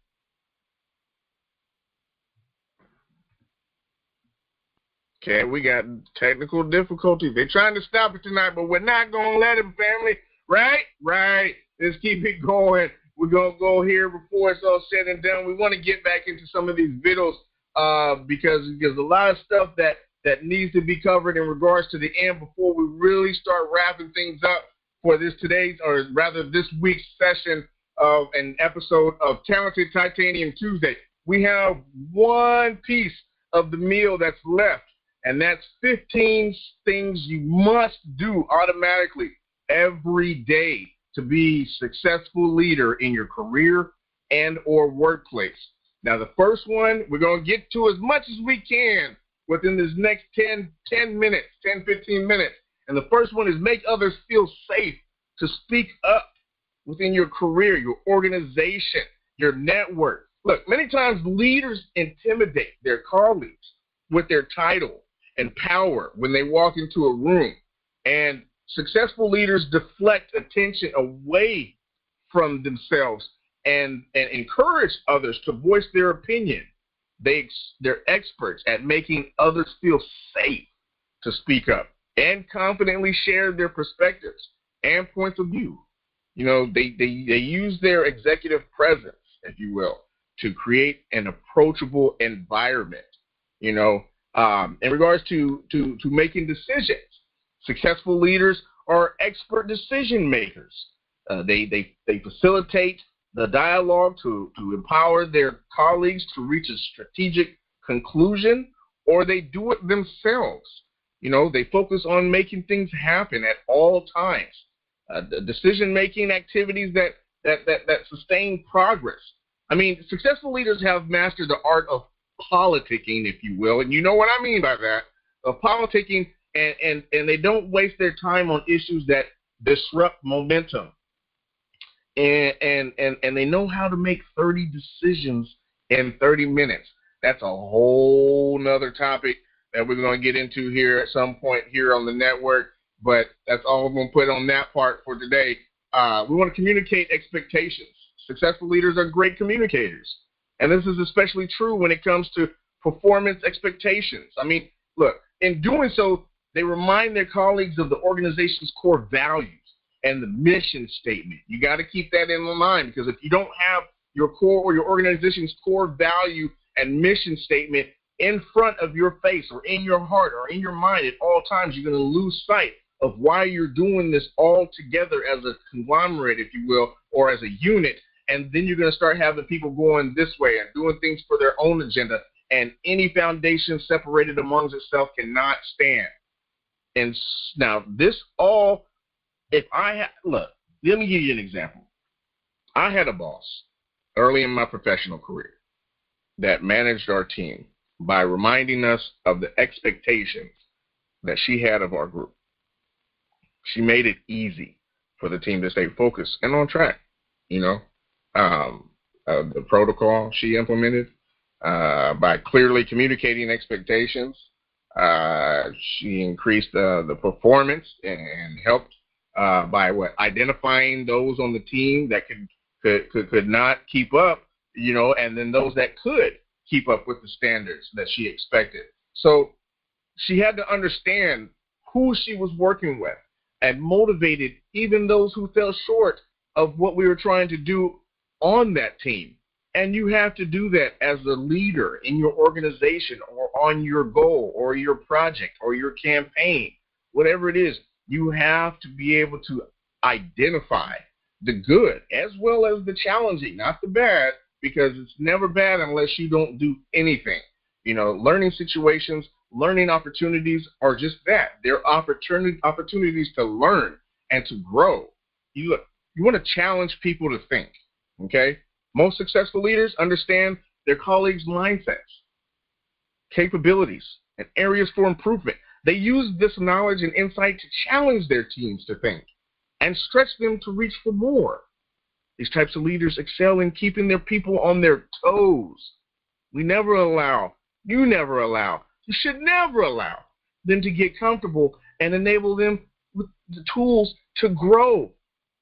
Okay, we got technical difficulties. They're trying to stop it tonight, but we're not going to let them, family. Right. Let's keep it going. We're going to go here before it's all said and done. We want to get back into some of these videos because there's a lot of stuff that needs to be covered in regards to the end before we really start wrapping things up for this week's session of an episode of Talented Titanium Tuesday. We have one piece of the meal that's left, and that's 15 things you must do automatically every day to be a successful leader in your career, and or workplace. Now, the first one, we're going to get to as much as we can within this next 10 minutes, 10, 15 minutes. And the first one is make others feel safe to speak up within your career, your organization, your network. Look, many times leaders intimidate their colleagues with their title and power when they walk into a room. And successful leaders deflect attention away from themselves and encourage others to voice their opinion. They're experts at making others feel safe to speak up and confidently share their perspectives and points of view. You know, they use their executive presence, if you will, to create an approachable environment. You know, in regards to making decisions, successful leaders are expert decision makers. They facilitate the dialogue to empower their colleagues to reach a strategic conclusion, or they do it themselves. You know, they focus on making things happen at all times. The decision-making activities that sustain progress. I mean, successful leaders have mastered the art of politicking, if you will, and you know what I mean by that, of politicking, and they don't waste their time on issues that disrupt momentum. And they know how to make 30 decisions in 30 minutes. That's a whole nother topic that we're going to get into here at some point here on the network, but that's all we're going to put on that part for today. We want to communicate expectations. Successful leaders are great communicators, and this is especially true when it comes to performance expectations. I mean, look, in doing so, they remind their colleagues of the organization's core values and the mission statement. You got to keep that in mind, because if you don't have your core or your organization's core value and mission statement in front of your face or in your heart or in your mind at all times, you're going to lose sight of why you're doing this all together as a conglomerate, if you will, or as a unit. And then you're going to start having people going this way and doing things for their own agenda. And any foundation separated amongst itself cannot stand. And now this all, look, let me give you an example. I had a boss early in my professional career that managed our team by reminding us of the expectations that she had of our group. She made it easy for the team to stay focused and on track. You know, the protocol she implemented by clearly communicating expectations. She increased the performance and helped by identifying those on the team that could not keep up, you know, and then those that could keep up with the standards that she expected. So she had to understand who she was working with and motivated even those who fell short of what we were trying to do on that team. And you have to do that as a leader in your organization or on your goal or your project or your campaign, whatever it is. You have to be able to identify the good as well as the challenging, not the bad, because it's never bad unless you don't do anything. You know, learning situations, learning opportunities are just that. They're opportunities to learn and to grow. You want to challenge people to think, okay? Most successful leaders understand their colleagues' mindsets, capabilities, and areas for improvement. They use this knowledge and insight to challenge their teams to think and stretch them to reach for more. These types of leaders excel in keeping their people on their toes. You never allow, you should never allow them to get comfortable and enable them with the tools to grow.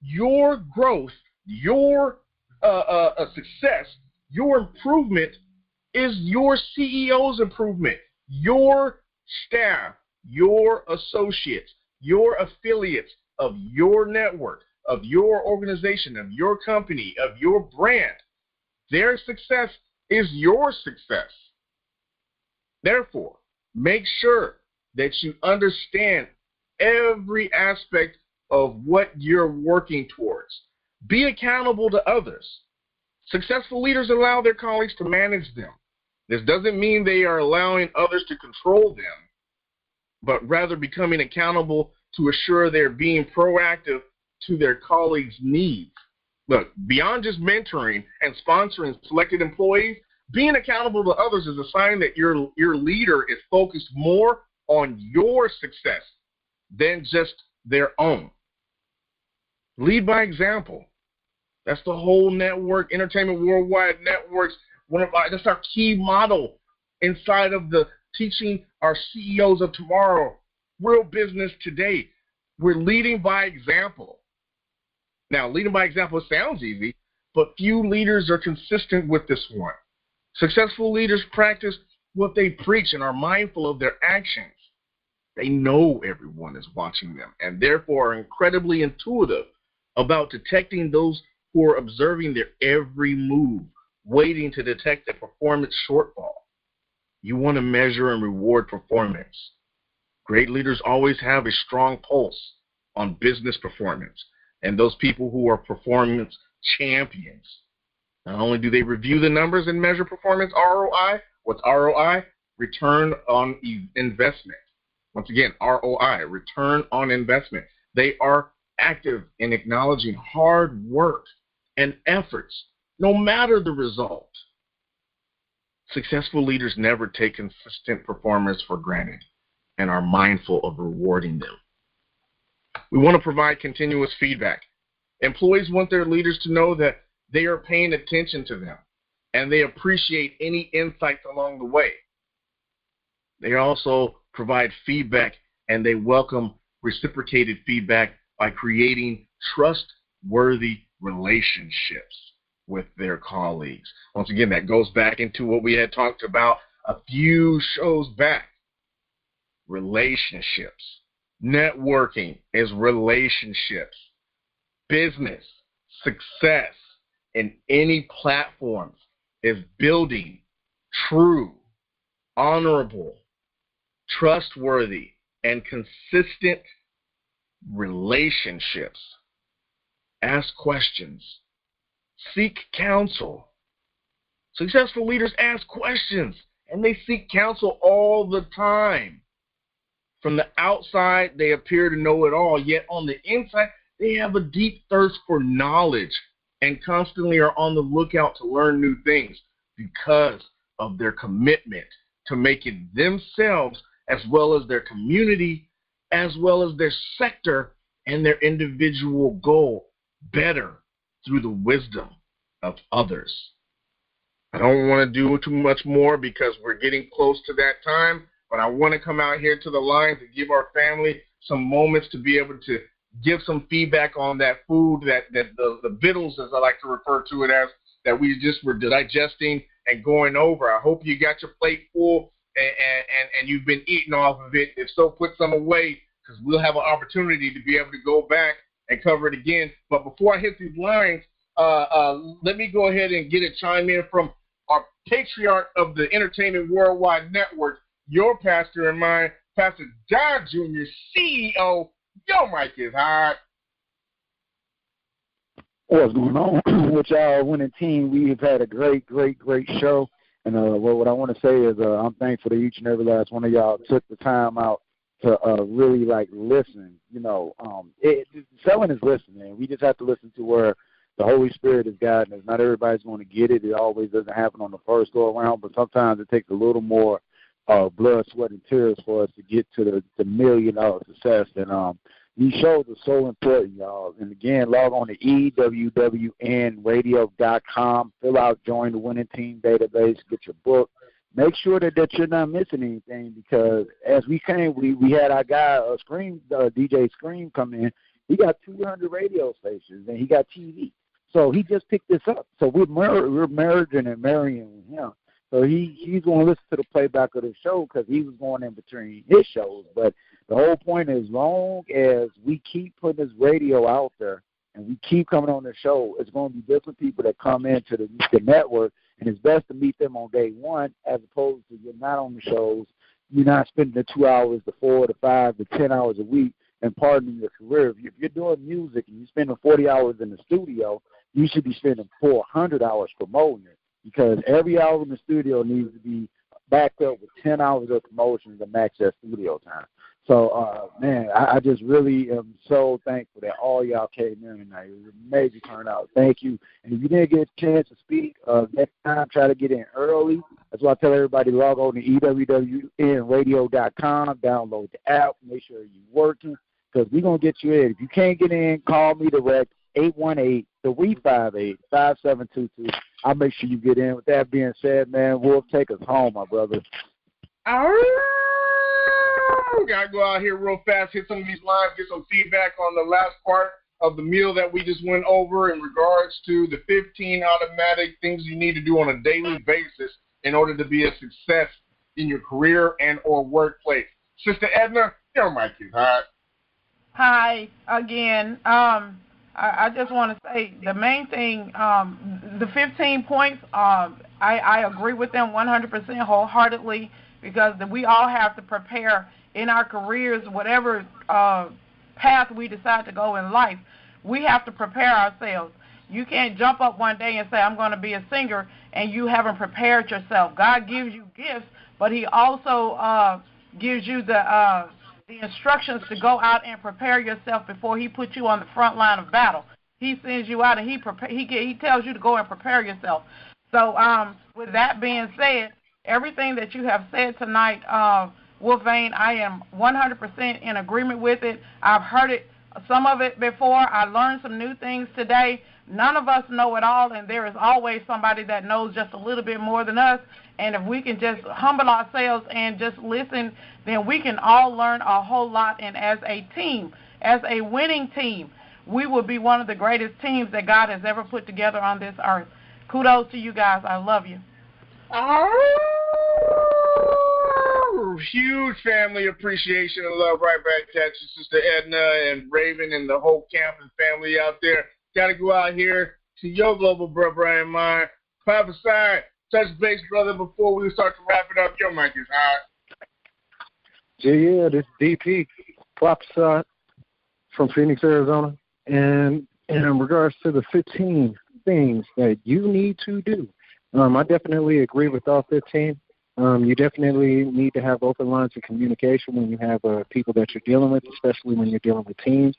Your growth, your success, your improvement is your CEO's improvement. Your staff, your associates, your affiliates of your network, of your organization, of your company, of your brand. Their success is your success. Therefore, make sure that you understand every aspect of what you're working towards. Be accountable to others. Successful leaders allow their colleagues to manage them. This doesn't mean they are allowing others to control them, but rather becoming accountable to assure they're being proactive to their colleagues' needs. look, beyond just mentoring and sponsoring selected employees, being accountable to others is a sign that your leader is focused more on your success than just their own. Lead by example. That's the whole network, Entertainment Worldwide Networks. That's our key model inside of the teaching our CEOs of tomorrow, real business today. We're leading by example. Now, leading by example sounds easy, but few leaders are consistent with this one. Successful leaders practice what they preach and are mindful of their actions. They know everyone is watching them and therefore are incredibly intuitive about detecting those who are observing their every move, waiting to detect a performance shortfall. You want to measure and reward performance. Great leaders always have a strong pulse on business performance, and those people who are performance champions, not only do they review the numbers and measure performance ROI, what's ROI? Return on investment. Once again, ROI, return on investment. They are active in acknowledging hard work and efforts, no matter the result. Successful leaders never take consistent performance for granted and are mindful of rewarding them. We want to provide continuous feedback. Employees want their leaders to know that they are paying attention to them and they appreciate any insights along the way. They also provide feedback and they welcome reciprocated feedback by creating trustworthy relationships with their colleagues. Once again, that goes back into what we had talked about a few shows back. Relationships. Networking is relationships. Business, success in any platforms is building true, honorable, trustworthy, and consistent relationships. Ask questions. Seek counsel. Successful leaders ask questions, and they seek counsel all the time. From the outside, they appear to know it all, yet on the inside, they have a deep thirst for knowledge and constantly are on the lookout to learn new things because of their commitment to making themselves, as well as their community, as well as their sector and their individual goal better through the wisdom of others. I don't want to do too much more because we're getting close to that time, but I want to come out here to the lines and give our family some moments to be able to give some feedback on that food, that the vittles, as I like to refer to it as, that we just were digesting and going over. I hope you got your plate full and you've been eating off of it. If so, put some away because we'll have an opportunity to be able to go back and cover it again. But before I hit these lines, let me go ahead and get a chime in from our patriarch of the Entertainment Worldwide Network, your pastor and mine, Pastor Don Jr., CEO. Your mic is hot. What's going on with y'all winning team? We've had a great show. And what I want to say is I'm thankful that each and every last one of y'all took the time out to really, listen. Selling is listening. We just have to listen to where the Holy Spirit is guiding us. Not everybody's going to get it. It always doesn't happen on the first go-around, but sometimes it takes a little more blood, sweat, and tears for us to get to the $1 million success. And these shows are so important, y'all. And, again, log on to EWWNRADIO.com. Fill out Join the Winning Team database. Get your book. Make sure that you're not missing anything because as we came, we had our guy, DJ Scream, come in. He got 200 radio stations, and he got TV. So he just picked this up. So we're merging and marrying with him. So he's going to listen to the playback of the show because he was going in between his shows. But the whole point is, long as we keep putting this radio out there and we keep coming on the show, it's going to be different people that come into the network, and it's best to meet them on day one as opposed to you're not on the shows, you're not spending the 2 hours, the 4 to 5 to 10 hours a week and pardoning your career. If you're doing music and you're spending 40 hours in the studio, you should be spending 400 hours promoting it. Because every hour in the studio needs to be backed up with 10 hours of promotion to match that studio time. So, man, I just really am so thankful that all y'all came in tonight. It was an amazing turnout. Thank you. And if you didn't get a chance to speak, next time try to get in early. That's why I tell everybody log on to EWWNRADIO.com, download the app, make sure you're working, because we're going to get you in. If you can't get in, call me direct, 818-358-5722. I'll make sure you get in. With that being said, man, Wolf, take us home, my brother. All right. We got to go out here real fast, hit some of these lines, get some feedback on the last part of the meal that we just went over in regards to the 15 automatic things you need to do on a daily basis in order to be a success in your career and or workplace. Sister Edna, your mic is hot. Hi again. I just want to say the main thing, the 15 points, I agree with them 100% wholeheartedly, because we all have to prepare in our careers, whatever path we decide to go in life. We have to prepare ourselves. You can't jump up one day and say, I'm going to be a singer, and you haven't prepared yourself. God gives you gifts, but he also gives you the instructions to go out and prepare yourself before he puts you on the front line of battle. He sends you out and he tells you to go and prepare yourself. So with that being said, everything that you have said tonight, Wolfvane, I am 100% in agreement with it. I've heard it, some of it before. I learned some new things today. None of us know it all, and there is always somebody that knows just a little bit more than us. And if we can just humble ourselves and just listen, then we can all learn a whole lot. And as a team, as a winning team, we will be one of the greatest teams that God has ever put together on this earth. Kudos to you guys. I love you. Huge family appreciation and love right back at you, Sister Edna and Raven and the whole campus family out there. Got to go out here to your global brother and mine. Prophesy, touch base, brother, before we start to wrap it up. Your mic is hot. Yeah, this is DP, Prophesy from Phoenix, Arizona. And in regards to the 15 things that you need to do, I definitely agree with all 15. You definitely need to have open lines of communication when you have people that you're dealing with, especially when you're dealing with teams.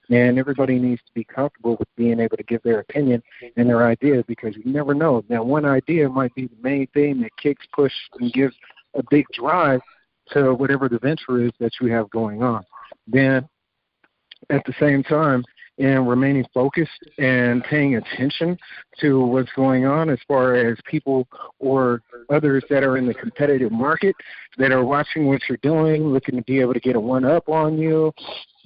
And everybody needs to be comfortable with being able to give their opinion and their ideas, because you never know. Now, one idea might be the main thing that kicks, push, and gives a big drive to whatever the venture is that you have going on. Then, at the same time, and remaining focused and paying attention to what's going on as far as people or others that are in the competitive market that are watching what you're doing, looking to be able to get a one-up on you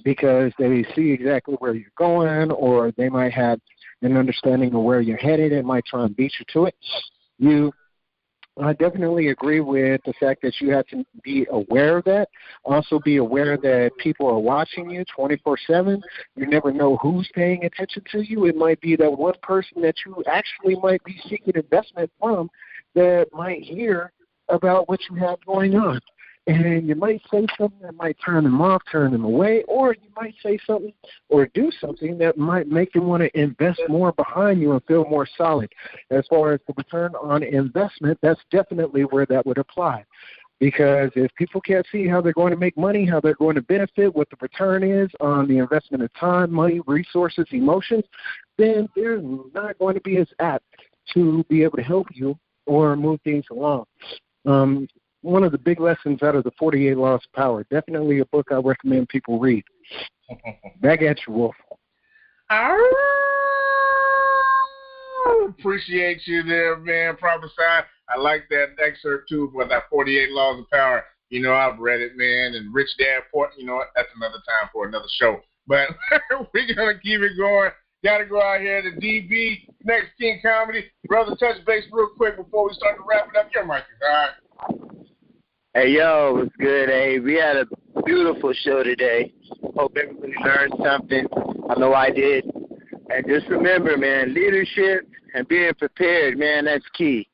because they see exactly where you're going, or they might have an understanding of where you're headed and might try and beat you to it. I definitely agree with the fact that you have to be aware of that. Also be aware that people are watching you 24/7. You never know who's paying attention to you. It might be that one person that you actually might be seeking investment from that might hear about what you have going on. And you might say something that might turn them off, turn them away, or you might say something or do something that might make them want to invest more behind you and feel more solid. As far as the return on investment, that's definitely where that would apply. Because if people can't see how they're going to make money, how they're going to benefit, what the return is on the investment of time, money, resources, emotions, then they're not going to be as apt to be able to help you or move things along. One of the big lessons out of the 48 Laws of Power, definitely a book I recommend people read. Back at you, Wolf. Appreciate you there, man. Prophesy. I like that excerpt, too, for that 48 Laws of Power. You know, I've read it, man. And Rich Dad Poor, you know what? That's another time for another show. But we're going to keep it going. Got to go out here to DB, Next King Comedy. Brother, touch base real quick before we start to wrap it up. Your mic is all right. Hey, yo, what's good? Hey, we had a beautiful show today. Hope everybody learned something. I know I did. And just remember, man, leadership and being prepared, man, that's key.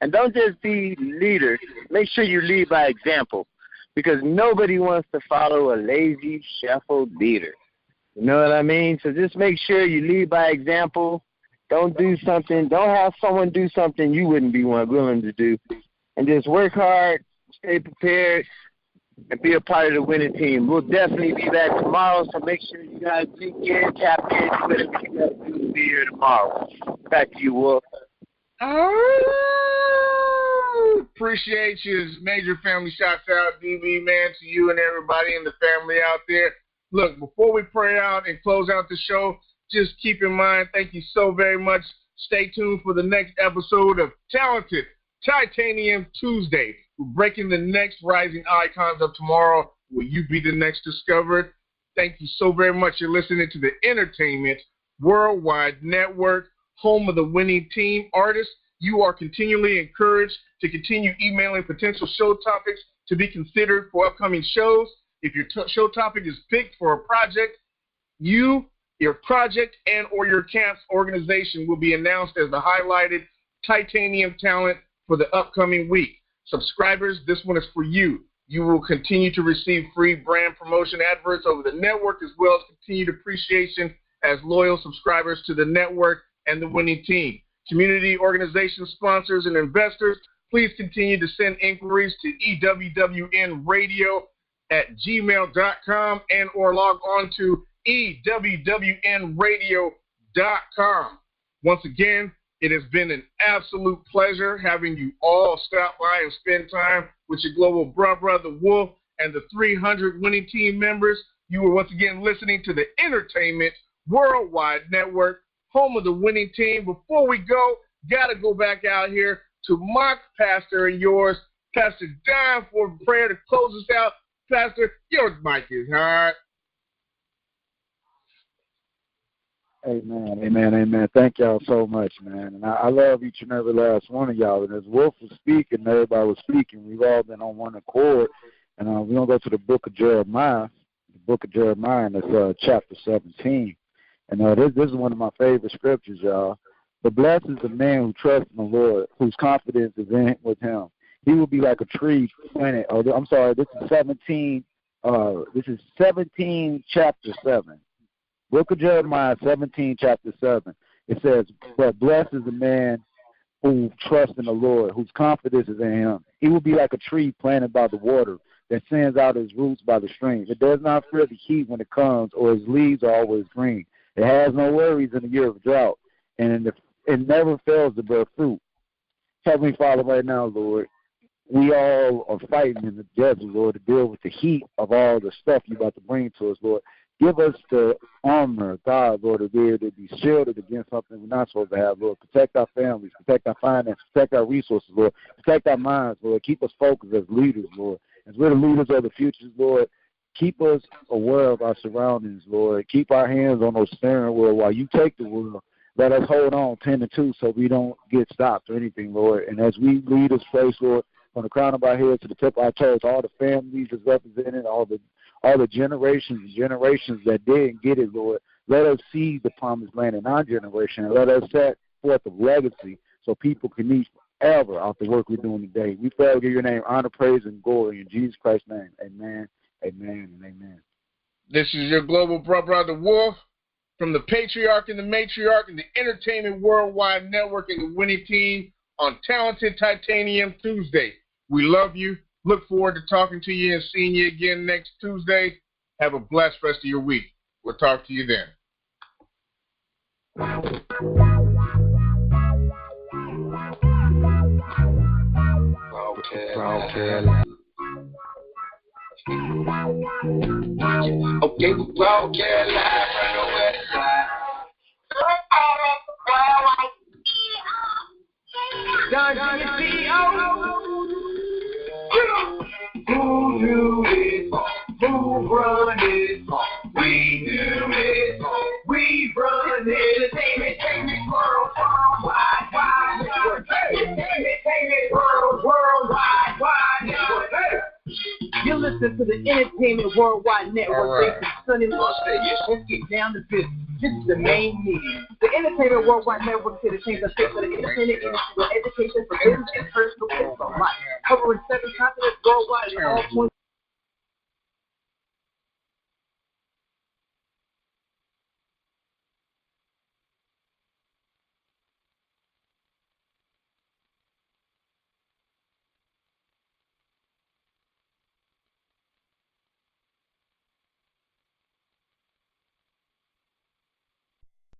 And don't just be leader. Make sure you lead by example, because nobody wants to follow a lazy, shuffled leader. You know what I mean? So just make sure you lead by example. Don't have someone do something you wouldn't be willing to do. And just work hard. Stay prepared, and be a part of the winning team. We'll definitely be back tomorrow, so make sure you guys tune in, tap in, whatever you guys do to be here tomorrow. Back to you, Wolf. Oh, appreciate you. Major family shouts out, DB, man, to you and everybody in the family out there. Look, before we pray out and close out the show, just keep in mind, thank you so very much. Stay tuned for the next episode of Talented Titanium Tuesday. We're breaking the next rising icons of tomorrow. Will you be the next discovered? Thank you so very much. You're listening to the Entertainment Worldwide Network, home of the winning team. Artists, you are continually encouraged to continue emailing potential show topics to be considered for upcoming shows. If your show topic is picked for a project, your project and or your camp's organization will be announced as the highlighted Titanium talent for the upcoming week. Subscribers, this one is for you. You will continue to receive free brand promotion adverts over the network, as well as continued appreciation as loyal subscribers to the network and the winning team. Community organization sponsors and investors, please continue to send inquiries to EWWNRADIO@gmail.com and or log on to EWWNRADIO.com. Once again, it has been an absolute pleasure having you all stop by and spend time with your global brother, the Wolf, and the 300 winning team members. You are once again listening to the Entertainment Worldwide Network, home of the winning team. Before we go, got to go back out here to my pastor and yours, Pastor Don, for a prayer to close us out. Pastor, your mic is hot. Amen, amen, amen. Thank y'all so much, man. And I love each and every last one of y'all. And as Wolf was speaking, everybody was speaking. We've all been on one accord. And we're going to go to the book of Jeremiah. The book of Jeremiah, and it's chapter 17. And this is one of my favorite scriptures, y'all. But blessed is the man who trusts in the Lord, whose confidence is with him. He will be like a tree planted. Oh, I'm sorry, this is 17. This is 17, chapter 7. Book of Jeremiah, 17, chapter 7. It says, but blessed is the man who trusts in the Lord, whose confidence is in him. He will be like a tree planted by the water that sends out his roots by the streams. It does not fear the heat when it comes, or its leaves are always green. It has no worries in the year of drought, and it never fails to bear fruit. Heavenly Father, right now, Lord, we all are fighting in the desert, Lord, to deal with the heat of all the stuff you're about to bring to us, Lord. Give us the armor, God, Lord, to be able to be shielded against something we're not supposed to have, Lord. Protect our families, protect our finances, protect our resources, Lord. Protect our minds, Lord. Keep us focused as leaders, Lord. As we're the leaders of the futures, Lord, keep us aware of our surroundings, Lord. Keep our hands on those steering wheel while you take the wheel. Let us hold on 10 to 2 so we don't get stopped or anything, Lord. And as we lead this place, Lord, from the crown of our head to the tip of our toes, all the families that's represented, all the generations and generations that didn't get it, Lord, let us see the promised land in our generation, and let us set forth a legacy so people can eat forever out the work we're doing today. We forever give your name honor, praise, and glory in Jesus Christ's name. Amen, amen, and amen. This is your global brother, the Wolf, from the Patriarch and the Matriarch and the Entertainment Worldwide Network and the winning team on Talented Titanium Tuesday. We love you. Look forward to talking to you and seeing you again next Tuesday. Have a blessed rest of your week. We'll talk to you then. Okay, we broadcast live from the west side. Don CEO. Who knew it? Who run it? We knew it. We run it. Entertainment worldwide, wide network. Entertainment worldwide network. You listen to the Entertainment Worldwide Network based in sunny Las Vegas. Let's get down to business. This is the main meeting. The Entertainment Worldwide Network is the change of face for the entertainment industry with education for business and personal tips on life. Covering 7 continents worldwide in all 20